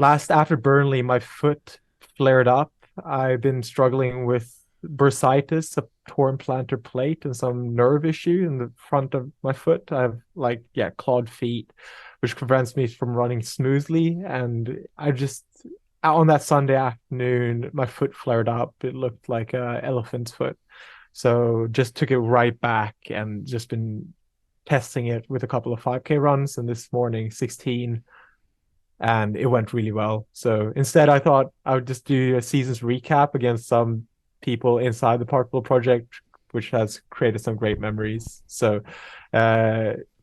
After Burnley, my foot flared up. I've been struggling with bursitis, a torn plantar plate, and some nerve issue in the front of my foot. I have clawed feet, which prevents me from running smoothly. And on that Sunday afternoon, my foot flared up. It looked like an elephant's foot. So just took it right back and just been testing it with a couple of 5K runs. And this morning, 16. And it went really well. So instead, I thought I would just do a season's recap against some people inside the Parkville project, which has created some great memories. So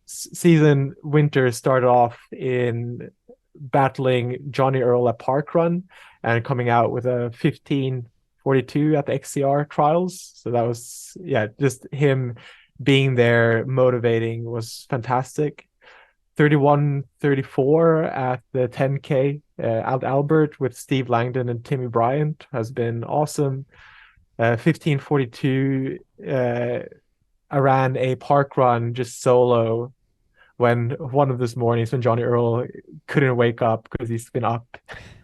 season winter started off in battling Johnny Earl at Parkrun and coming out with a 15:42 at the XCR trials. So that was, just him being there motivating was fantastic. 31:34 at the 10K at Albert with Steve Langdon and Timmy Bryant has been awesome. 15:42 I ran a park run just solo when one of these mornings when Johnny Earl couldn't wake up because he's been up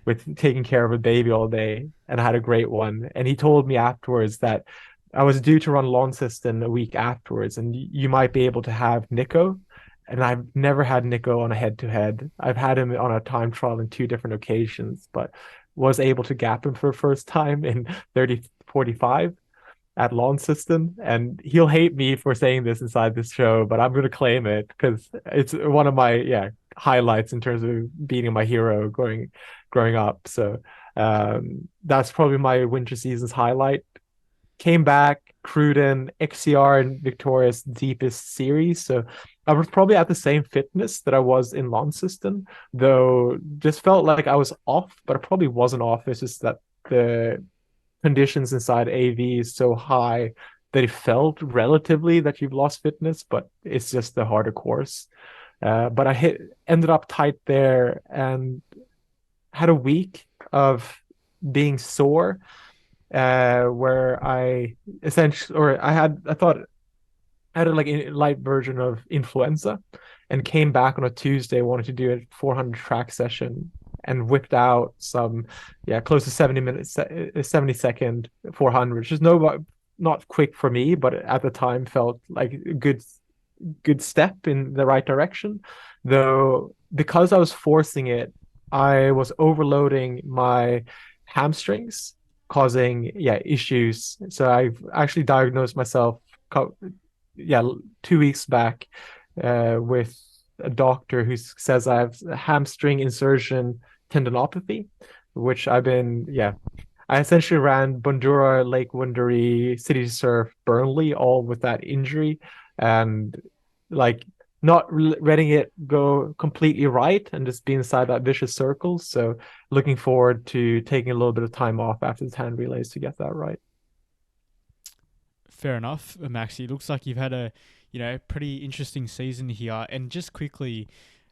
with taking care of a baby all day, and I had a great one. And he told me afterwards that I was due to run Launceston a week afterwards, and you might be able to have Nico. And I've never had Nico on a head-to-head. I've had him on a time trial in 2 different occasions, but was able to gap him for the first time in 30:45 at Launceston. And he'll hate me for saying this inside this show, but I'm going to claim it because it's one of my highlights in terms of beating my hero growing up. So that's probably my winter season's highlight. Came back, Cruden, XCR, and Victoria's deepest series. So I was probably at the same fitness that I was in Launceston, though just felt like I was off, but I probably wasn't off. It's just that the conditions inside AV is so high that it felt relatively that you've lost fitness, but it's just the harder course. But I ended up tight there and had a week of being sore, where I thought I had a light version of influenza and came back on a Tuesday, wanted to do a 400 track session and whipped out some close to 70 minutes, 70-second 400, which is not quick for me, but at the time felt like a good step in the right direction. Though because I was forcing it, I was overloading my hamstrings, causing issues. So I've actually diagnosed myself 2 weeks back with a doctor who says I have hamstring insertion tendinopathy, which I essentially ran Bundura, Lake Wunderee, City Surf, Burnley, all with that injury, and not letting it go completely right and just be inside that vicious circle. So looking forward to taking a little bit of time off after the 10 relays to get that right. Fair enough, Maxi. Looks like you've had a pretty interesting season here. And just quickly,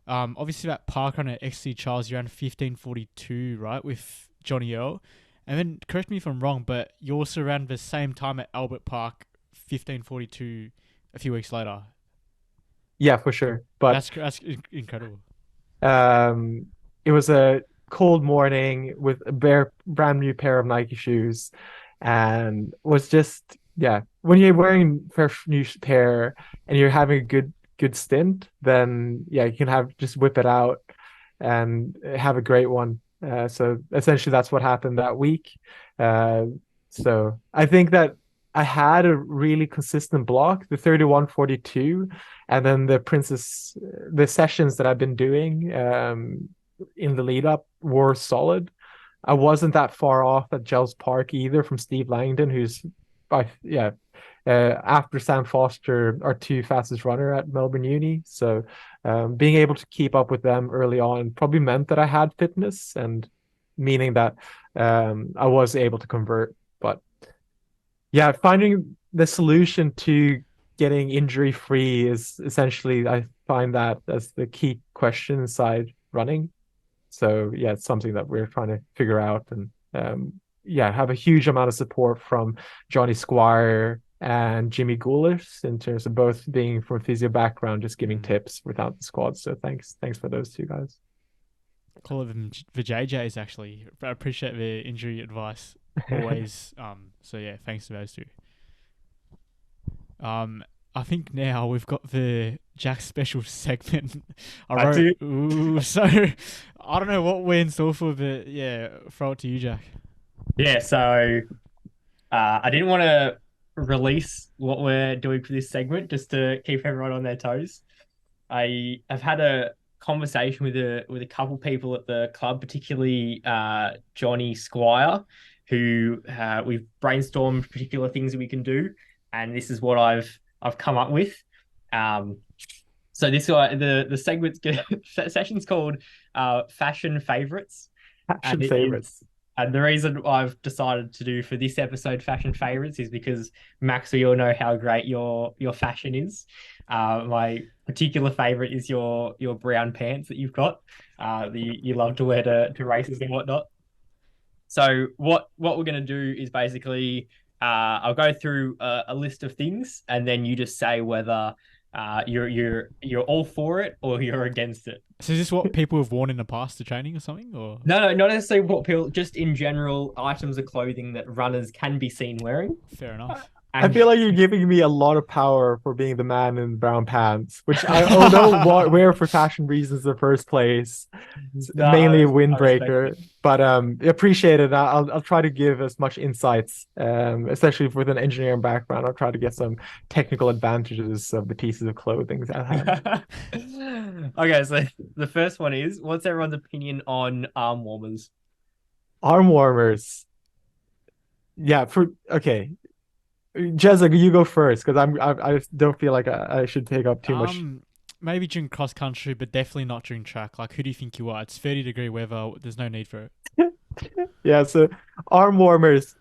obviously that parkrun at XC Charles, you ran 15:42, right, with Johnny Earl. And then correct me if I'm wrong, but you also ran the same time at Albert Park, 15:42, a few weeks later. Yeah, for sure. But that's incredible. It was a cold morning with a brand new pair of Nike shoes, and was just when you're wearing fresh new pair and you're having a good stint, then you can just whip it out and have a great one. So essentially that's what happened that week. So I think that I had a really consistent block, the 31-42, and then the sessions that I've been doing in the lead up were solid. I wasn't that far off at Gels Park either from Steve Langdon, who's after Sam Foster, our two fastest runner at Melbourne Uni. So being able to keep up with them early on probably meant that I had fitness, and meaning that I was able to convert. But yeah, finding the solution to getting injury free is essentially, I find that as the key question inside running. So yeah, it's something that we're trying to figure out, and have a huge amount of support from Johnny Squire and Jimmy Goulis in terms of both being from a physio background, just giving tips without the squad. So thanks for those two guys. Call them the JJs actually. I appreciate the injury advice always. So yeah, thanks to those two. I think now we've got the Jack special segment. So I don't know what we're in store for, but yeah, throw it to you, Jack. Yeah, so I didn't want to release what we're doing for this segment just to keep everyone on their toes. I have had a conversation with a couple people at the club, particularly Johnny Squire, who we've brainstormed particular things that we can do, and this is what I've come up with. So this the segment's session's called Fashion Favorites. Fashion Favorites. And the reason I've decided to do for this episode Fashion Favorites is because, Max, we all know how great your fashion is. My particular favorite is your brown pants that you've got. You love to wear to races and whatnot. So what we're going to do is basically I'll go through a list of things, and then you just say whether you're all for it or you're against it. So is this what people have worn in the past to training or something? Or No, not necessarily what people, just in general, items of clothing that runners can be seen wearing. Fair enough. I feel like you're giving me a lot of power for being the man in brown pants, which I don't wear for fashion reasons in the first place. No, mainly a windbreaker, but appreciate it. I'll try to give as much insights, especially with an engineering background. I'll try to get some technical advantages of the pieces of clothing that I have. Okay, so the first one is, what's everyone's opinion on arm warmers? Arm warmers. Yeah, okay. Jessica, you go first, because I don't feel like I should take up too much. Maybe during cross country, but definitely not during track. Like, who do you think you are? It's 30-degree weather. There's no need for it. Yeah, so arm warmers.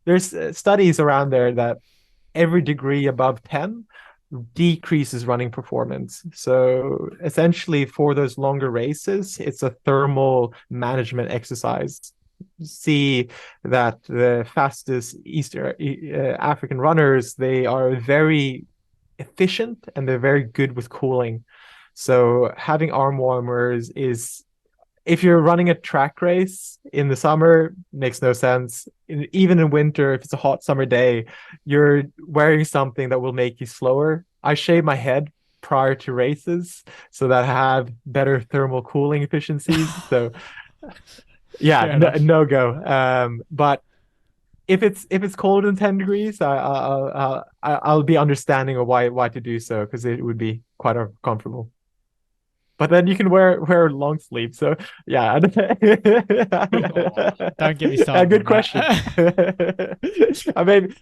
There's studies around there that every degree above 10 decreases running performance. So essentially, for those longer races, it's a thermal management exercise. See that the fastest East African runners, they are very efficient and they're very good with cooling. So having arm warmers is, if you're running a track race in the summer, makes no sense. Even in winter, if it's a hot summer day, you're wearing something that will make you slower. I shave my head prior to races so that I have better thermal cooling efficiencies. So yeah, no go. But if it's colder than 10 degrees, I'll be understanding of why to do so, because it would be quite uncomfortable. But then you can wear long sleeves. So yeah. Don't get me started. Good question.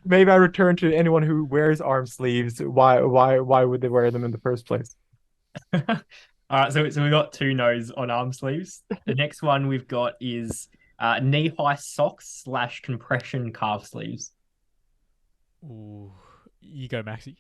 Maybe I return to anyone who wears arm sleeves. Why would they wear them in the first place? All right, so we got 2 no's on arm sleeves. The next one we've got is knee-high socks / compression calf sleeves. Ooh, you go, Maxi.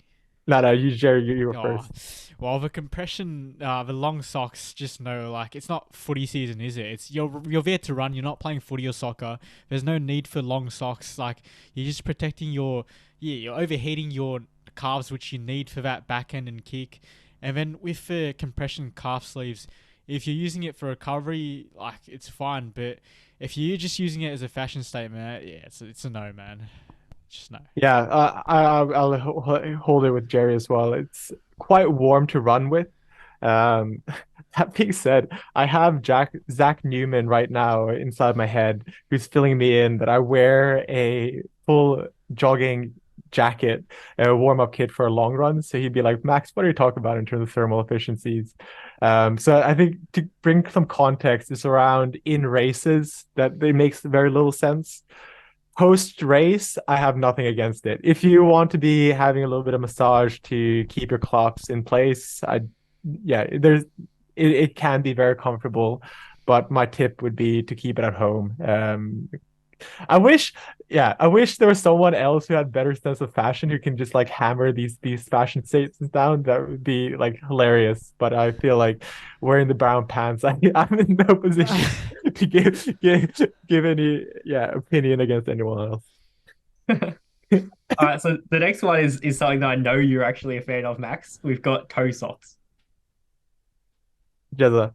No, you, Jerry, you were first. Well, the compression, the long socks, just know, like, it's not footy season, is it? It's you're there to run. You're not playing footy or soccer. There's no need for long socks. Like, you're just protecting you're overheating your calves, which you need for that back end and kick. And then with the compression calf sleeves, if you're using it for recovery, like, it's fine. But if you're just using it as a fashion statement, yeah, it's a no, man. Just no. Yeah, I'll hold it with Jerry as well. It's quite warm to run with. That being said, I have Zach Newman right now inside my head, who's filling me in that I wear a full jogging jacket, a warm-up kit for a long run. So he'd be like, Max, what are you talking about in terms of thermal efficiencies? So I think to bring some context, it's around in races that it makes very little sense. Post race, I have nothing against it. If you want to be having a little bit of massage to keep your clocks in place, it can be very comfortable, but my tip would be to keep it at home. I wish, I wish there was someone else who had better sense of fashion who can just like hammer these fashion statements down. That would be like hilarious. But I feel like wearing the brown pants, I'm in no position to give any opinion against anyone else. All right, so the next one is something that I know you're actually a fan of, Max. We've got toe socks. Jezza.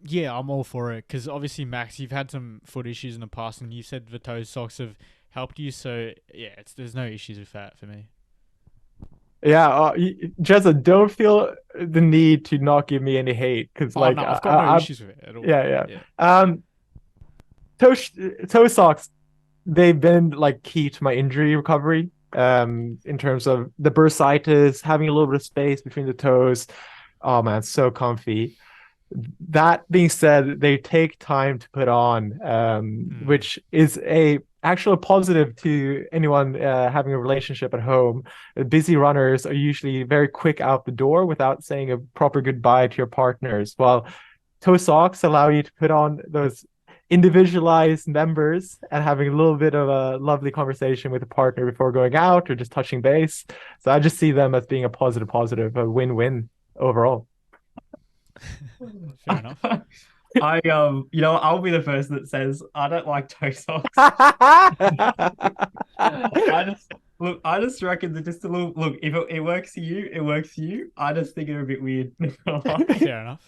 Yeah, I'm all for it because obviously, Max, you've had some foot issues in the past, and you said the toe socks have helped you. So yeah, there's no issues with that for me. Yeah, Jezza, don't feel the need to not give me any hate because Oh no, I've got no issues with it at all. Yeah. Toe toe socks, they've been like key to my injury recovery. In terms of the bursitis, having a little bit of space between the toes. Oh man, so comfy. That being said, they take time to put on, which is a actual positive to anyone having a relationship at home. Busy runners are usually very quick out the door without saying a proper goodbye to your partners, while toe socks allow you to put on those individualized members and having a little bit of a lovely conversation with a partner before going out or just touching base. So I just see them as being a positive, a win-win overall. Fair enough. I'll be the person that says I don't like toe socks. I just reckon that just a little look. If it works for you, it works for you. I just think they're a bit weird. Fair enough.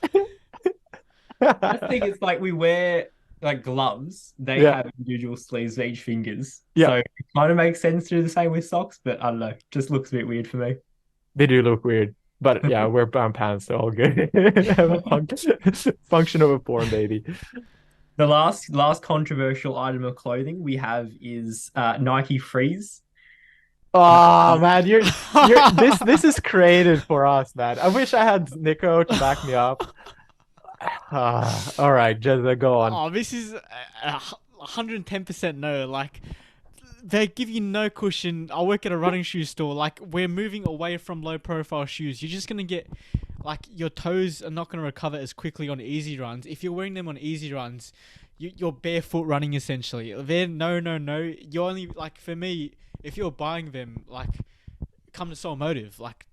I think it's like we wear like gloves. They have individual sleeves for each fingers. Yeah. So it kind of makes sense to do the same with socks, but I don't know. Just looks a bit weird for me. They do look weird. But yeah, we're brown pants, so all good. Function over form, baby. The last controversial item of clothing we have is Nike Freeze. Oh man, you're this is created for us, man. I wish I had Nico to back me up. All right, just go on. Oh, this is 110% no. Like, they give you no cushion. I work at a running shoe store. Like, we're moving away from low profile shoes. You're just gonna get, like, your toes are not gonna recover as quickly on easy runs. If you're wearing them on easy runs, you're barefoot running essentially. They're no. You're only, like, for me, if you're buying them, like, come to Soul Motive. Like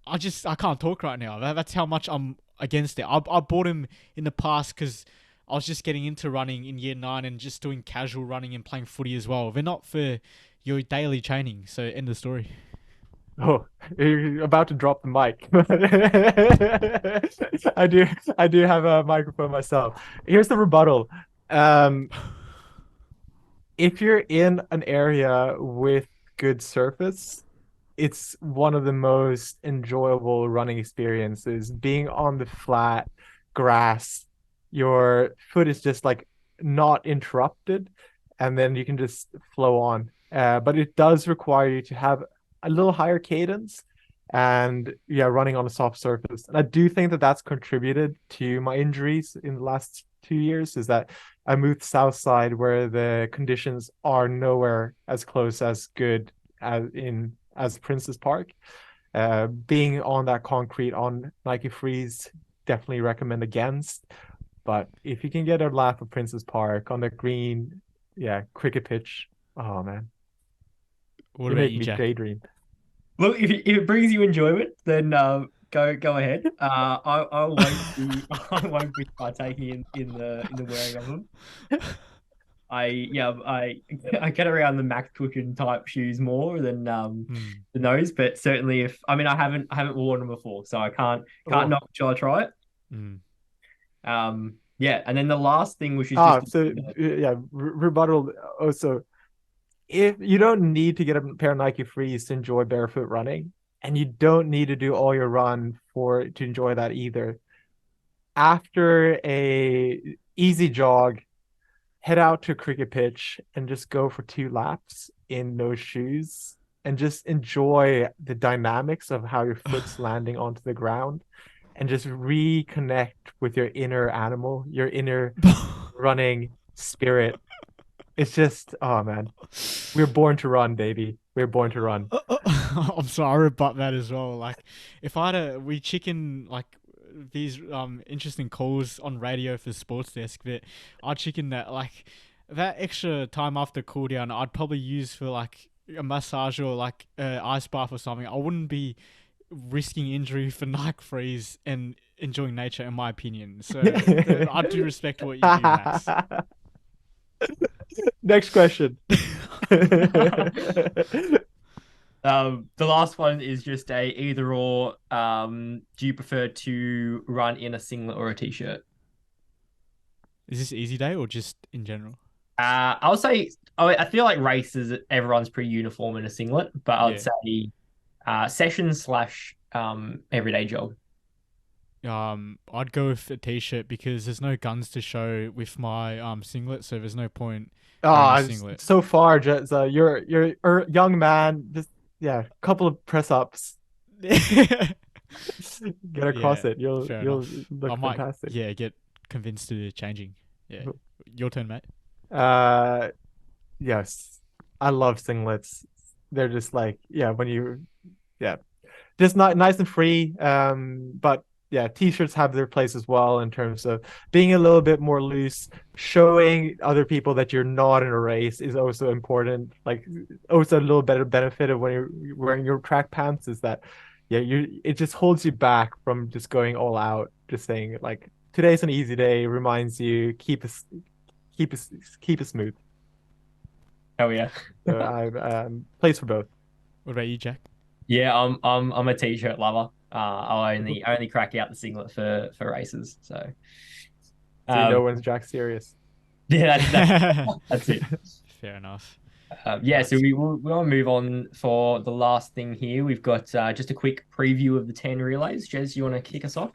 I can't talk right now. That's how much I'm against it. I bought them in the past because I was just getting into running in year 9 and just doing casual running and playing footy as well. They're not for your daily training. So end of story. Oh, you're about to drop the mic. I do have a microphone myself. Here's the rebuttal. If you're in an area with good surface, it's one of the most enjoyable running experiences. Being on the flat grass, your foot is just like not interrupted, and then you can just flow on. But it does require you to have a little higher cadence and running on a soft surface. And I do think that that's contributed to my injuries in the last 2 years, is that I moved south side where the conditions are nowhere as close as good as Princess Park. Being on that concrete on Nike Freeze, definitely recommend against. But if you can get a lap of Princess Park on the green, cricket pitch, oh man, What about you, Jack? Daydream. Look, if it brings you enjoyment, then go ahead. I won't be partaking in the wearing of them. I get around the Max Cushion type shoes more than those, but certainly I haven't worn them before, so I can't knock till I try it. And then the last thing, which is rebuttal also. If you don't need to get a pair of Nike Frees to enjoy barefoot running, and you don't need to do all your run to enjoy that either, after a easy jog, head out to a cricket pitch and just go for 2 laps. in those shoes and just enjoy the dynamics of how your foot's landing onto the ground and just reconnect with your inner animal, your inner running spirit. It's just, oh man, we're born to run, baby. We're born to run. I'm sorry, I rebut that as well. Like, if I had we chicken like these interesting calls on radio for sports desk, but I'd chicken that like that extra time after cool down, I'd probably use for like a massage or like ice bath or something. I wouldn't be risking injury for Nike Freeze and enjoying nature, in my opinion. So I do respect what you do, Max. Next question. The last one is just a either or. Do you prefer to run in a singlet or a t-shirt? Is this easy day or just in general? I would say I feel like races everyone's pretty uniform in a singlet, but I would say session slash everyday jog. I'd go with a t-shirt because there's no guns to show with my singlet, so there's no point wearing a singlet. So far, just you're a young man. Just couple of press ups. Get across it. You'll look fantastic. Get convinced to changing. Yeah, your turn, mate. Yes, I love singlets. They're just like when you just not nice and free. But t-shirts have their place as well in terms of being a little bit more loose. Showing other people that you're not in a race is also important. Like also a little better benefit of when you're wearing your track pants is that it just holds you back from just going all out. Just saying like today's an easy day, reminds you keep it smooth. Oh yeah. So I plays for both. What about you, Jack? Yeah, I'm a t-shirt lover. I only crack out the singlet for races. So you know when Jack's serious. Yeah, that's it. Fair enough. So we'll move on for the last thing here. We've got just a quick preview of the 10 relays. Jez, you want to kick us off?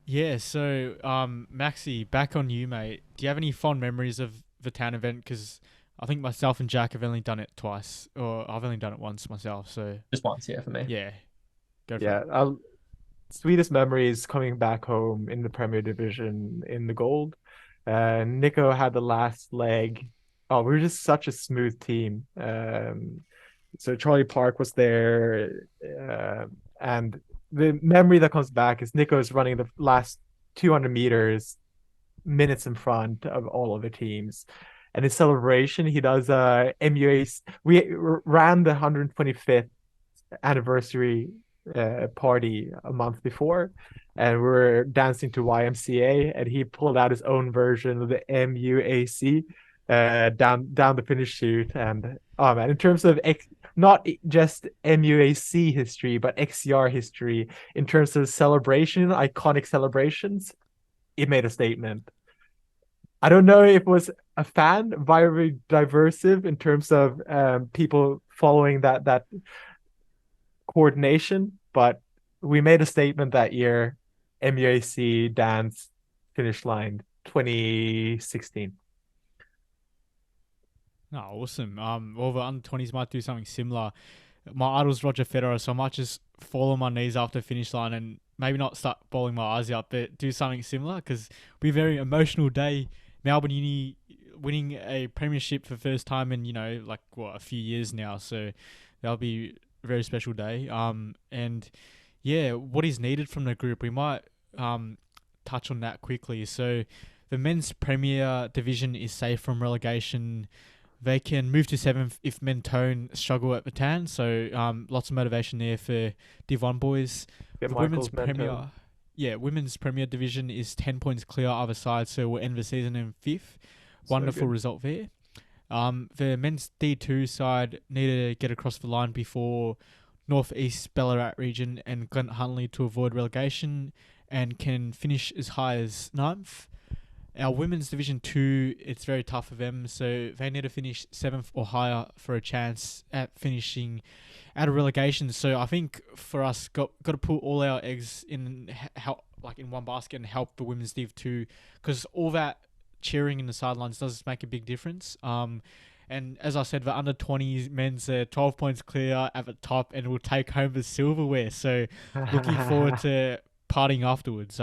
Yeah, so Maxi, back on you, mate. Do you have any fond memories of the town event? Because I think myself and Jack have only done it twice, or I've only done it once myself. So just once, for me. Yeah, go for it. Sweetest memories coming back home in the Premier Division in the gold. Nico had the last leg. Oh, we were just such a smooth team. So Charlie Park was there, and the memory that comes back is Nico's running the last 200 meters, minutes in front of all of the teams. And his celebration, he does MUA's. We ran the 125th anniversary party a month before, and we were dancing to YMCA, and he pulled out his own version of the MUAC down the finish chute. And oh man, in terms of not just MUAC history, but XCR history, in terms of celebration, iconic celebrations, it made a statement. I don't know if it was a fan, very diversive in terms of people following that coordination, but we made a statement that year. MUAC dance finish line 2016. Oh, awesome. Well, the under-20s might do something similar. My idol's Roger Federer, so I might just fall on my knees after finish line and maybe not start bawling my eyes out, but do something similar because it'll be a very emotional day. Melbourne Uni winning a premiership for the first time in, a few years now. So that'll be a very special day. And what is needed from the group, we might touch on that quickly. So the men's Premier Division is safe from relegation. They can move to 7th if Mentone struggle at Bataan. So lots of motivation there for Div 1 boys. The women's Premier Division is 10 points clear either side, so we'll end the season in 5th. Wonderful result there. The men's D2 side need to get across the line before North East Ballarat region and Glen Huntley to avoid relegation and can finish as high as 9th. Our women's Division 2, it's very tough for them, so they need to finish 7th or higher for a chance at finishing out of relegation. So I think for us, got to put all our eggs in one basket and help the women's Div 2, because all that cheering in the sidelines does make a big difference. And as I said, the under 20s men's 12 points clear at the top and will take home the silverware. So looking forward to partying afterwards.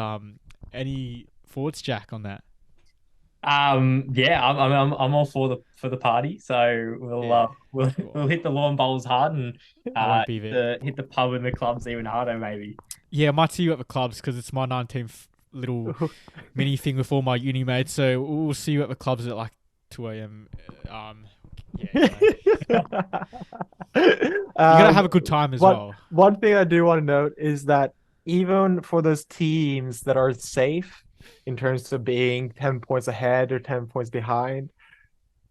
Any thoughts, Jack, on that? Yeah, I'm all for the party. So Yeah. we'll hit the lawn bowls hard and I won't be there. hit the pub and the clubs even harder maybe. Yeah, I might see you at the clubs because it's my 19th little mini thing with all my uni mates. So we'll see you at the clubs at like 2 a.m. Yeah, you gotta have a good time as well. One thing I do want to note is that even for those teams that are safe in terms of being 10 points ahead or 10 points behind,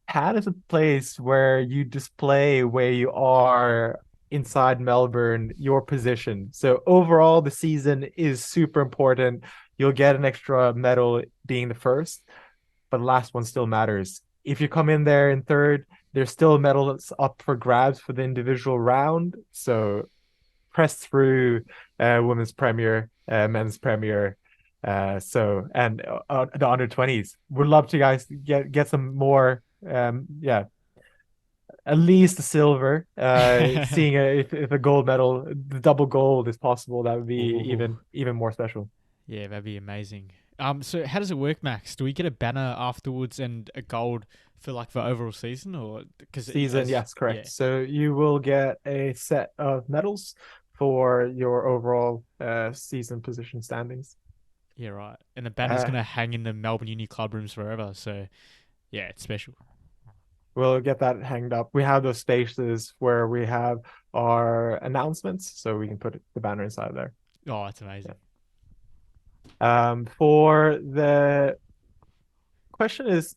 pad is a place where you display where you are inside Melbourne, your position. So overall, the season is super important. You'll get an extra medal being the first, but the last one still matters. If you come in there in third, there's still medals up for grabs for the individual round. So press through women's premier, men's premier. And the under 20s. Would love to guys get some more. At least a silver. Seeing if a gold medal, the double gold is possible, that would be even more special. Yeah, that'd be amazing. So how does it work, Max? Do we get a banner afterwards and a gold for like the overall season, or season? Yes, correct. Yeah. So you will get a set of medals for your overall season position standings. Yeah, right. And the banner's gonna hang in the Melbourne Uni club rooms forever. So yeah, it's special. We'll get that hanged up. We have those spaces where we have our announcements, so we can put the banner inside there. Oh, that's amazing. For the question is,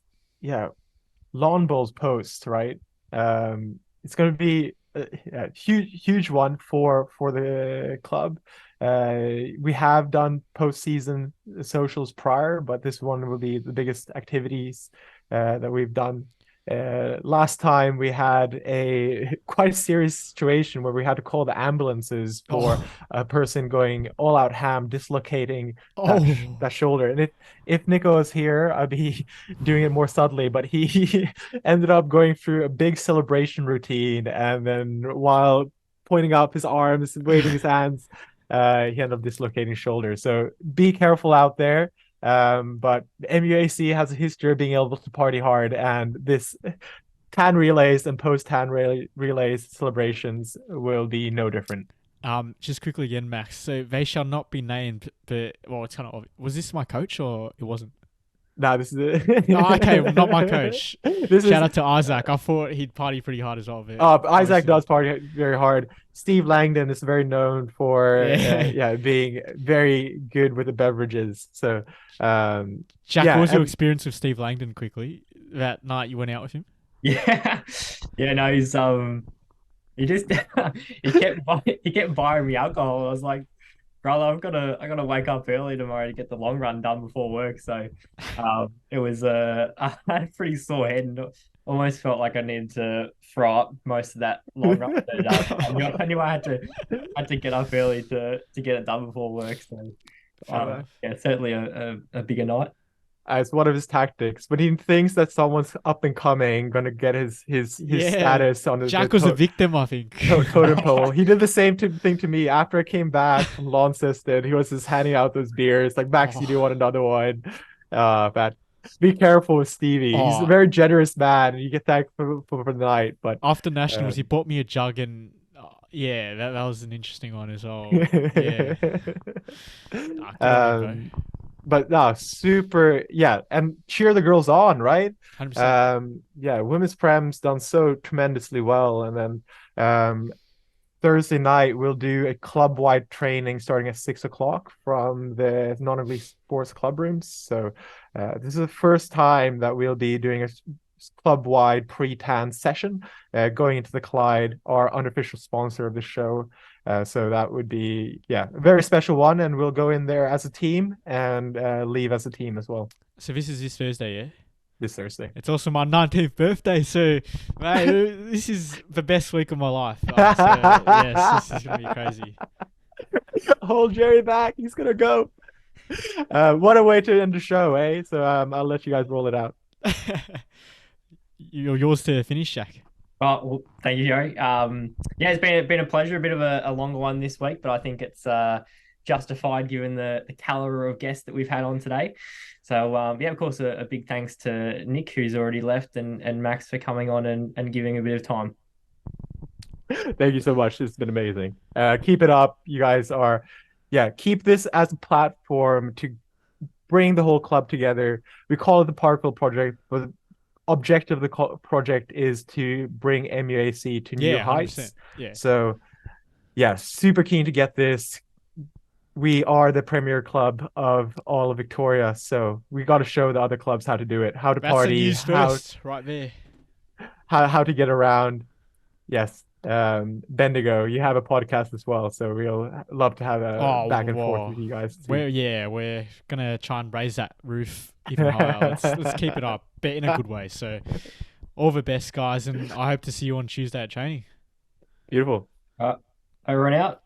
lawn bowls post, right? It's going to be a huge one for the club. We have done postseason socials prior, but this one will be the biggest activities that we've done. Last time we had a quite serious situation where we had to call the ambulances for a person going all out ham, dislocating that shoulder. And if Nico was here, I'd be doing it more subtly, but he ended up going through a big celebration routine. And then while pointing up his arms and waving his hands, he ended up dislocating his shoulder. So be careful out there. But MUAC has a history of being able to party hard, and this tan relays and post tan relays celebrations will be no different. Just quickly again, Max. So they shall not be named, but it's kind of obvious. Was this my coach or it wasn't? No, this is okay, well, not my coach. Shout out to Isaac. I thought he'd party pretty hard as well. But Isaac does party very hard. Steve Langdon is very known for being very good with the beverages. So, Jack, what was your experience with Steve Langdon quickly that night you went out with him? Yeah, no, he's he just he kept buying me alcohol. I was like, brother, I gotta wake up early tomorrow to get the long run done before work. So it was I had a pretty sore head and almost felt like I needed to throw up most of that long run. But, I knew I had to get up early to get it done before work. So certainly a bigger night. It's one of his tactics. When he thinks that someone's up and coming, gonna get his status on his Jack was a victim, I think. Totem pole. He did the same thing to me after I came back from Launceston. He was just handing out those beers, like, Max, you do want another one? But be careful with Stevie. He's a very generous man, and you get thanked for the night. But after nationals, he bought me a jug, and that was an interesting one as well. Yeah. But no, super, and cheer the girls on, right? 100%. Women's Prem's done so tremendously well, and then Thursday night we'll do a club-wide training starting at 6:00 from the non-elite sports club rooms. So this is the first time that we'll be doing a club-wide pre-tan session, going into the Clyde, our unofficial sponsor of the show. So that would be a very special one, and we'll go in there as a team and leave as a team as well. So this is this Thursday, yeah? This Thursday. It's also my 19th birthday, so mate, this is the best week of my life. Yes, this is gonna be crazy. Hold Jerry back, he's gonna go. What a way to end the show, eh? So I'll let you guys roll it out. you're yours to finish, Jack. Oh, well, thank you, Joey. Yeah, it's been a pleasure. A bit of a longer one this week, but I think it's justified given the caliber of guests that we've had on today. So yeah, of course, a big thanks to Nick, who's already left, and Max for coming on and giving a bit of time. Thank you so much. It's been amazing. Keep it up. You guys are, yeah, keep this as a platform to bring the whole club together. We call it the Parkville Project, but the objective of the project is to bring MUAC to new heights. 100%. Yeah. So, yeah, super keen to get this. We are the premier club of all of Victoria, so we got to show the other clubs how to do it, how to That's the party, news first, right there. how to get around. Yes. Bendigo, you have a podcast as well, so we'll love to have a back and forth with you guys too. We're gonna try and raise that roof even higher. Let's keep it up, but in a good way. So all the best, guys, and I hope to see you on Tuesday at training. Beautiful. Over and out.